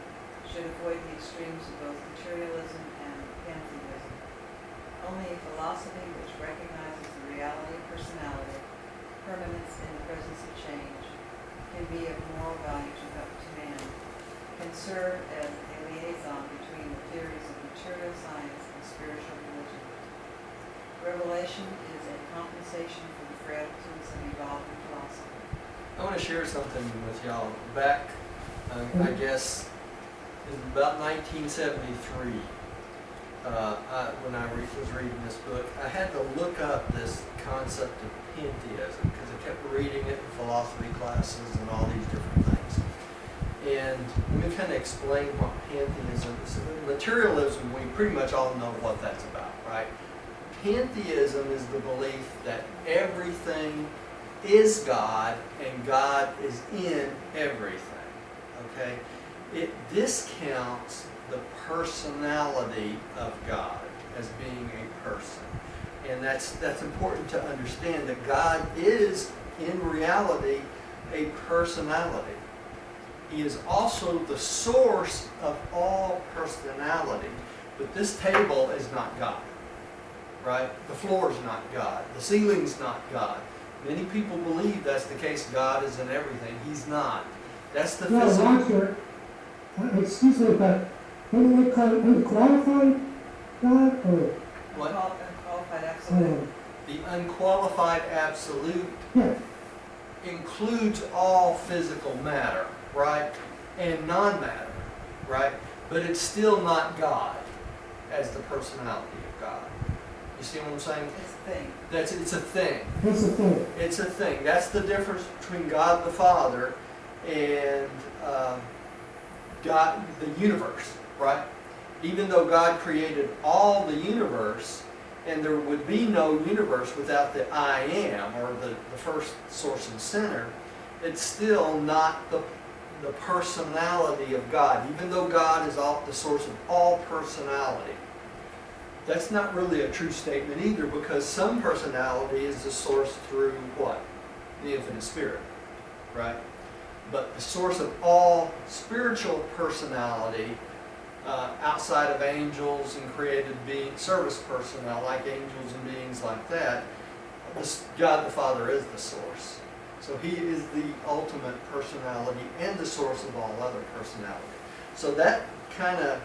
should avoid the extremes of both materialism and pantheism. Only a philosophy which recognizes the reality of personality, permanence in the presence of change, can be of moral value to man, can serve as a liaison between the theories of material science and spiritual religion. Revelation is a compensation for the frailties of evolving philosophy. I want to share something with y'all. Back, I guess, in about 1973, when I was reading this book, I had to look up this concept of pantheism because I kept reading it in philosophy classes and all these different things. And let me kind of explain what pantheism is. Materialism, we pretty much all know what that's about, right? Pantheism is the belief that everything is God and God is in everything, okay? It discounts the personality of God as being a person. And that's important to understand that God is, in reality, a personality. He is also the source of all personality. But this table is not God, right? The floor is not God. The ceiling's not God. Many people believe that's the case. God is in everything. He's not. That's the No, physical. Roger, excuse me, but didn't they call it unqualified God or? What? Unqualified absolute. The unqualified absolute Yeah, includes all physical matter, right? And non-matter, right? But it's still not God as the personality of God. You see what I'm saying? It's a thing. It's a thing. that's the thing. It's a thing. That's the difference between God the Father and God, the universe, right? Even though God created all the universe, and there would be no universe without the I am, or the first source and center, it's still not the personality of God, even though God is the source of all personality. That's not really a true statement either, because some personality is the source through what? The infinite spirit, right? But the source of all spiritual personality, outside of angels and created beings, service personnel like angels and beings like that, God the Father is the source. So He is the ultimate personality and the source of all other personality. So that kind of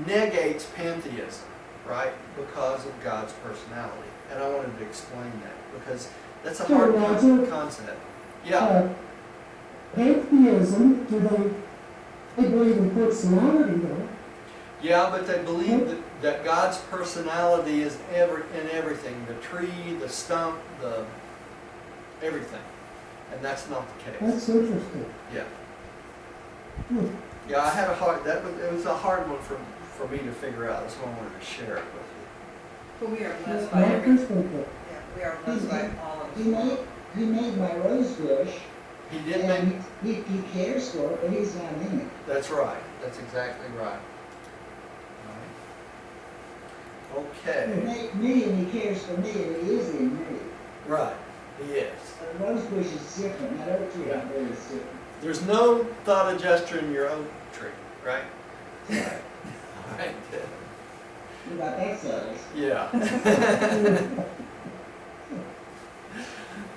negates pantheism, right? Because of God's personality. And I wanted to explain that because that's a So, hard Roger, concept. Yeah. Pantheism, they believe in personality though. Yeah, but they believe that God's personality is in everything. The tree, the stump, everything. And that's not the case. That's interesting. Yeah. Hmm. Yeah, I had it was a hard one for me to figure out. That's why I wanted to share it with you. But we are blessed My by every, perspective. yeah, we are blessed by all of He made my rose bush, He did make, and he cares for it, but he's not in it. that's right. That's exactly right. Okay. Me, and he cares for me, and he is in me. Right. He is. A rose bush is different, that oak tree out there is different. There's no thought of gesture in your oak tree, right? All right, good. You got that settled. Yeah.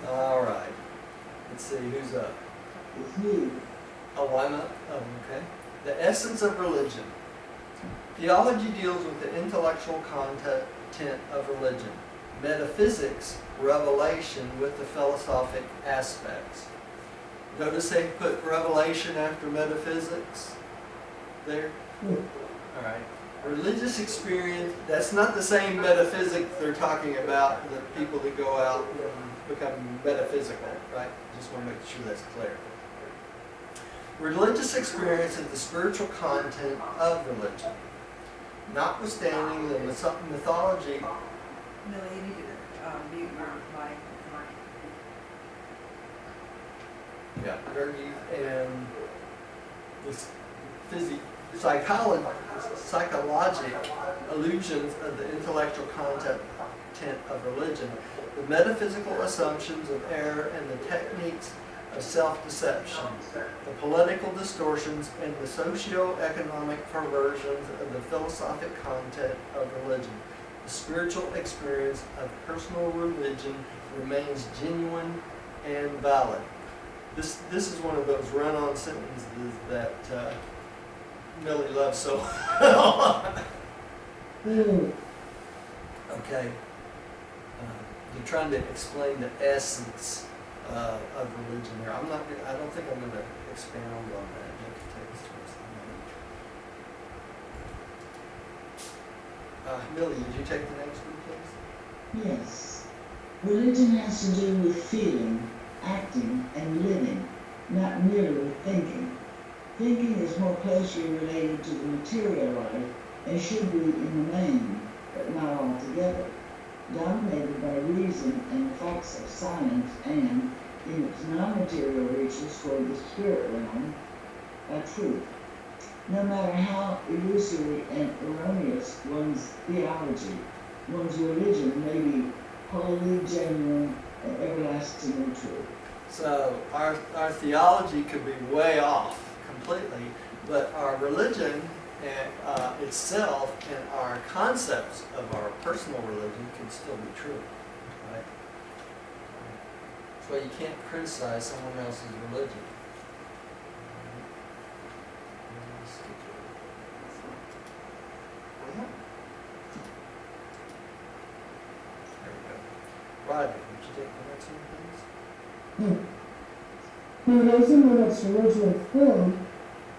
All right. Let's see, who's up? It's you. Oh, I'm up? Oh, okay. The essence of religion. Theology deals with the intellectual content of religion. Metaphysics, revelation with the philosophic aspects. Notice they put revelation after metaphysics there? Yeah. All right. Religious experience, that's not the same metaphysics they're talking about, the people that go out and become metaphysical, right? Just want to make sure that's clear. Religious experience is the spiritual content of religion. Notwithstanding the mythology, Millie, you need to mute your mic. yeah, and this psychologic illusions of the intellectual content of religion, the metaphysical assumptions of error and the techniques of self-deception, the political distortions and the socio-economic perversions of the philosophic content of religion. The spiritual experience of personal religion remains genuine and valid. This is one of those run-on sentences that Millie loves so well. Mm. Okay. You're trying to explain the essence of religion there. I don't think I'm going to expound on that. You have to take us to a Millie, would you take the next one, please? Yes. Religion has to do with feeling, acting, and living, not merely with thinking. Thinking is more closely related to the material life and should be in the main, but not altogether, dominated by reason and the facts of science and, in its non-material reaches toward the spirit realm, by truth. No matter how illusory and erroneous one's theology, one's religion may be wholly genuine and everlastingly true. So our theology could be way off completely, but our religion and, itself and our concepts of our personal religion can still be true, right? That's why you can't criticize someone else's religion. There we go. Rodney, would you take the next one, please? Buddhism in its original form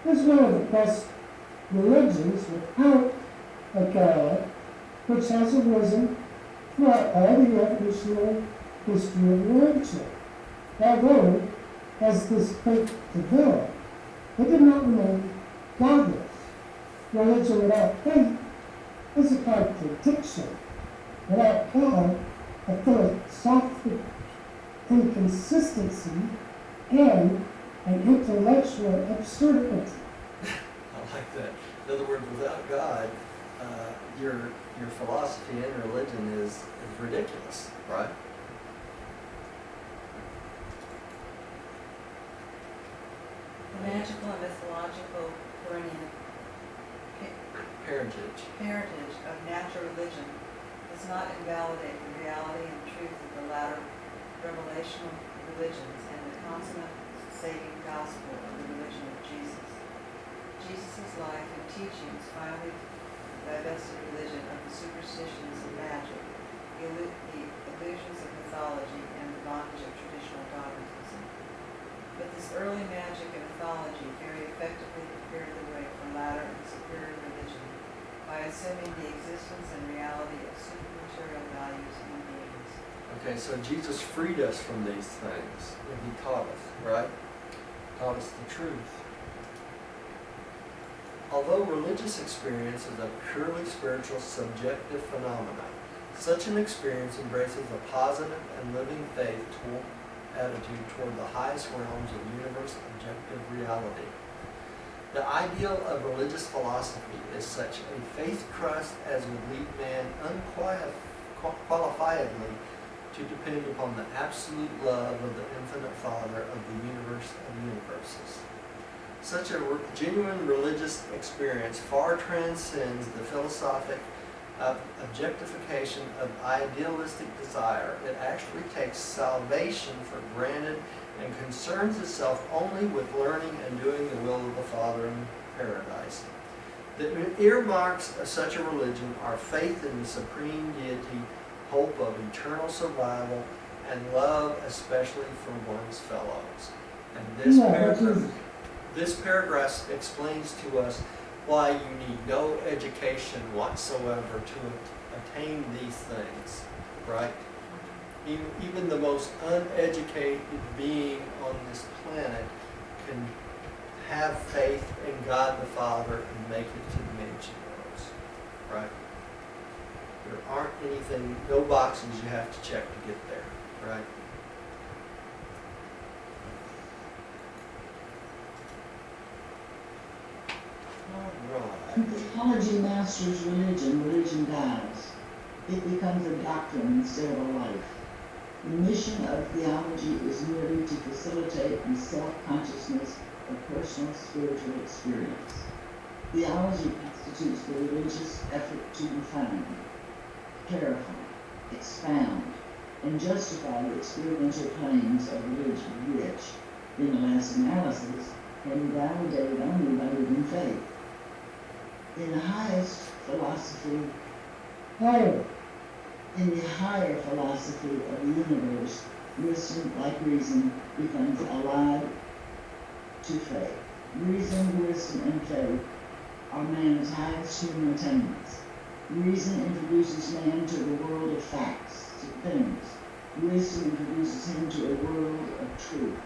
is one of the best religions without a God, which has arisen throughout all the evolutionary history of religion. Although, as this faith developed, it did not remain godless. Religion without faith is a contradiction. Without God, a philosophic inconsistency and an intellectual absurdity. I like that. In other words, without God, your philosophy and religion is ridiculous, right? The magical and mythological perennial Parentage. of natural religion does not invalidate the reality and truth of the latter revelational religions and the consummate saving gospel of the religion of Jesus. Jesus' life and teachings finally divested religion of the superstitions of magic, the illusions of mythology, and the bondage of traditional dogmatism. But this early magic and mythology very effectively prepared the way for latter and superior religion by assuming the existence and reality of supermaterial values and beings. Okay, so Jesus freed us from these things when he taught us, right? Taught us the truth. Although religious experience is a purely spiritual subjective phenomenon, such an experience embraces a positive and living faith attitude toward the highest realms of universe objective reality. The ideal of religious philosophy is such a faith crust as would lead man unqualifiedly to depend upon the absolute love of the infinite Father of the universe of universes. Such a genuine religious experience far transcends the philosophic objectification of idealistic desire. It actually takes salvation for granted and concerns itself only with learning and doing the will of the Father in paradise. The earmarks of such a religion are faith in the supreme deity, hope of eternal survival, and love especially for one's fellows. And this paragraph explains to us why you need no education whatsoever to attain these things, right? Even the most uneducated being on this planet can have faith in God the Father and make it to the mansion worlds, right? There aren't no boxes you have to check to get there, right? All right. When theology masters religion, religion dies. It becomes a doctrine instead of a life. The mission of theology is merely to facilitate the self-consciousness of personal spiritual experience. Theology constitutes the religious effort to define, clarify, expound, and justify the experiential claims of religion, which, in the last analysis, can be validated only by living faith. In the highest philosophy, in the higher philosophy of the universe, wisdom, like reason, becomes allied to faith. Reason, wisdom, and faith are man's highest human attainments. Reason introduces man to the world of facts, to things. Wisdom introduces him to a world of truth,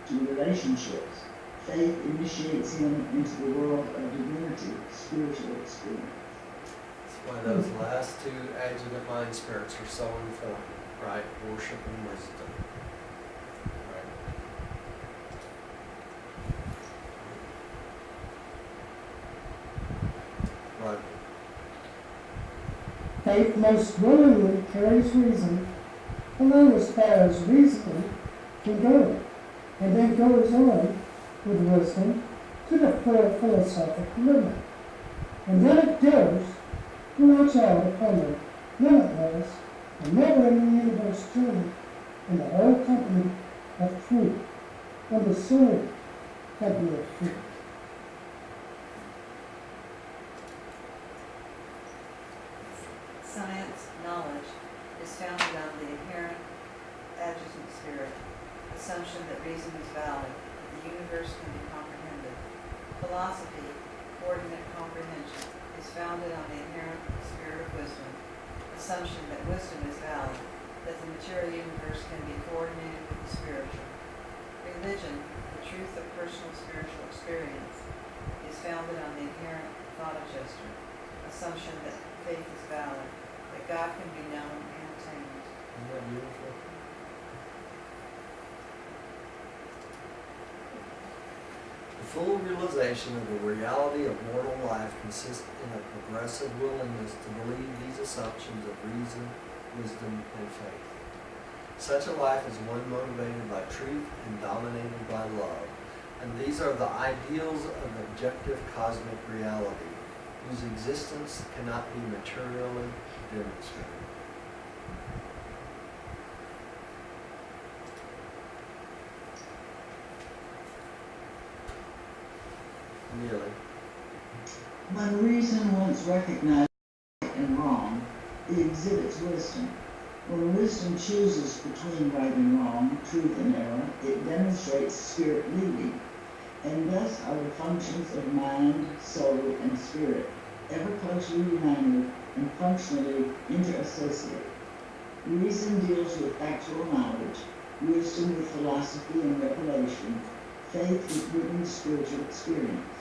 to relationships. Faith initiates him into the world of divinity, spiritual experience. That's why those last two adjunct mind spirits are so important, right? Worship and wisdom. Right. Faith most willingly carries reason along as far as reason can go, and then goes on with wisdom to the full philosophic limit. And then it goes to launch out upon the limitless and never-ending universe journey in the whole company of truth, and the soul company of truth. Science, knowledge, is founded on the inherent adjacent spirit, assumption that reason is valid, that the universe can be comprehended. Philosophy, coordinate comprehension, is founded on the inherent spirit of wisdom, assumption that wisdom is valid, that the material universe can be coordinated with the spiritual. Religion, the truth of personal spiritual experience, is founded on the inherent thought adjuster, assumption that faith is valid, that God can be known and attained. Isn't that beautiful? The full realization of the reality of mortal life consists in a progressive willingness to believe these assumptions of reason, wisdom, and faith. Such a life is one motivated by truth and dominated by love. And these are the ideals of objective cosmic reality, whose existence cannot be materially demonstrated. Nearly. When reason once recognized right and wrong, it exhibits wisdom. When wisdom chooses between right and wrong, truth and error, it demonstrates spirit leading. And thus are the functions of mind, soul, and spirit ever closely united and functionally interassociated. Reason deals with actual knowledge, wisdom with philosophy and revelation, faith with living spiritual experience.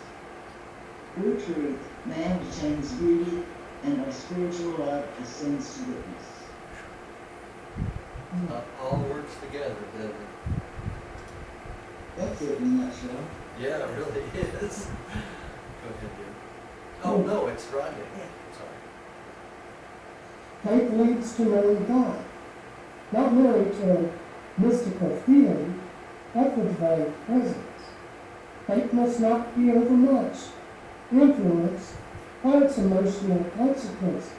Through truth, man attains beauty, and by spiritual love ascends to goodness. All works together, doesn't it? That's it in a nutshell. Yeah, it really is. Go ahead, dear. Oh, no, it's right. Sorry. Faith leads to knowing God, not merely to a mystical feeling, but the divine presence. Faith must not be overmuch influenced by its emotional consequences.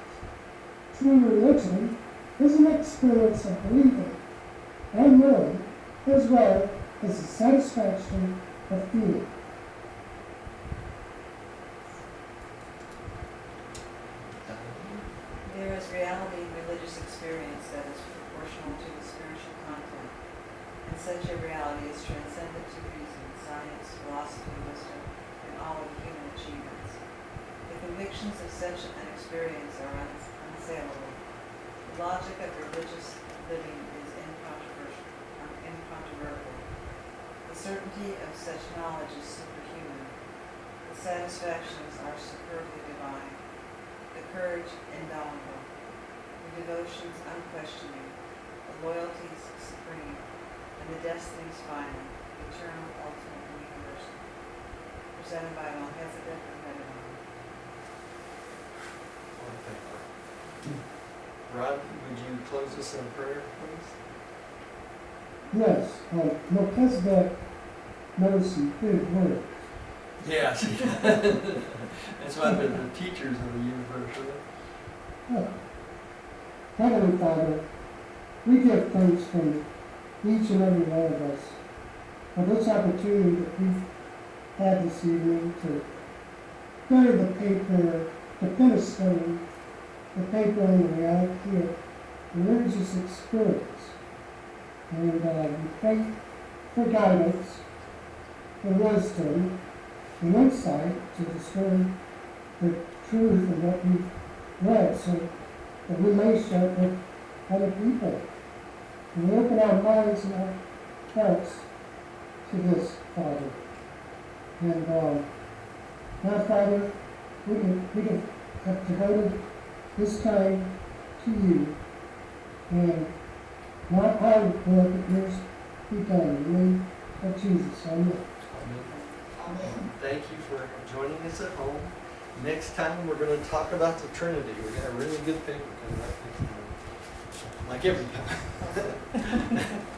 True religion is an experience of believing and knowing, as well as the satisfaction of feeling. There is reality in religious experience that is proportional to the spiritual content, and such a reality is transcendent to reason, science, philosophy, wisdom, and all of human achievements. The convictions of such an experience are unassailable. The logic of religious living is incontrovertible. The certainty of such knowledge is superhuman. The satisfactions are superbly divine. The courage indomitable, the devotions unquestioning, the loyalties supreme, and the destinies final, eternal, ultimate, and universal. Presented by Melchizedek of Medellin. Rod, would you close us in prayer, please? Yes, Melchizedek knows some big words. Yes. That's why they're the teachers of the universe, right? Oh. Heavenly Father, we give thanks for each and every one of us for this opportunity that we've had this evening to study the paper, to finish studying the paper on the reality of religious experience. And we pray for guidance, for wisdom, and insight to discern the truth of what we've read so that we may share it with other people. And we open our minds and our hearts to this, Father. And now, Father, we have devoted this time to you. And not our will, but yours be done. In the name of Jesus, amen. Amen. Thank you for joining us at home. Next time, we're going to talk about the Trinity. We're going to have a really good paper coming up next time. Like every time.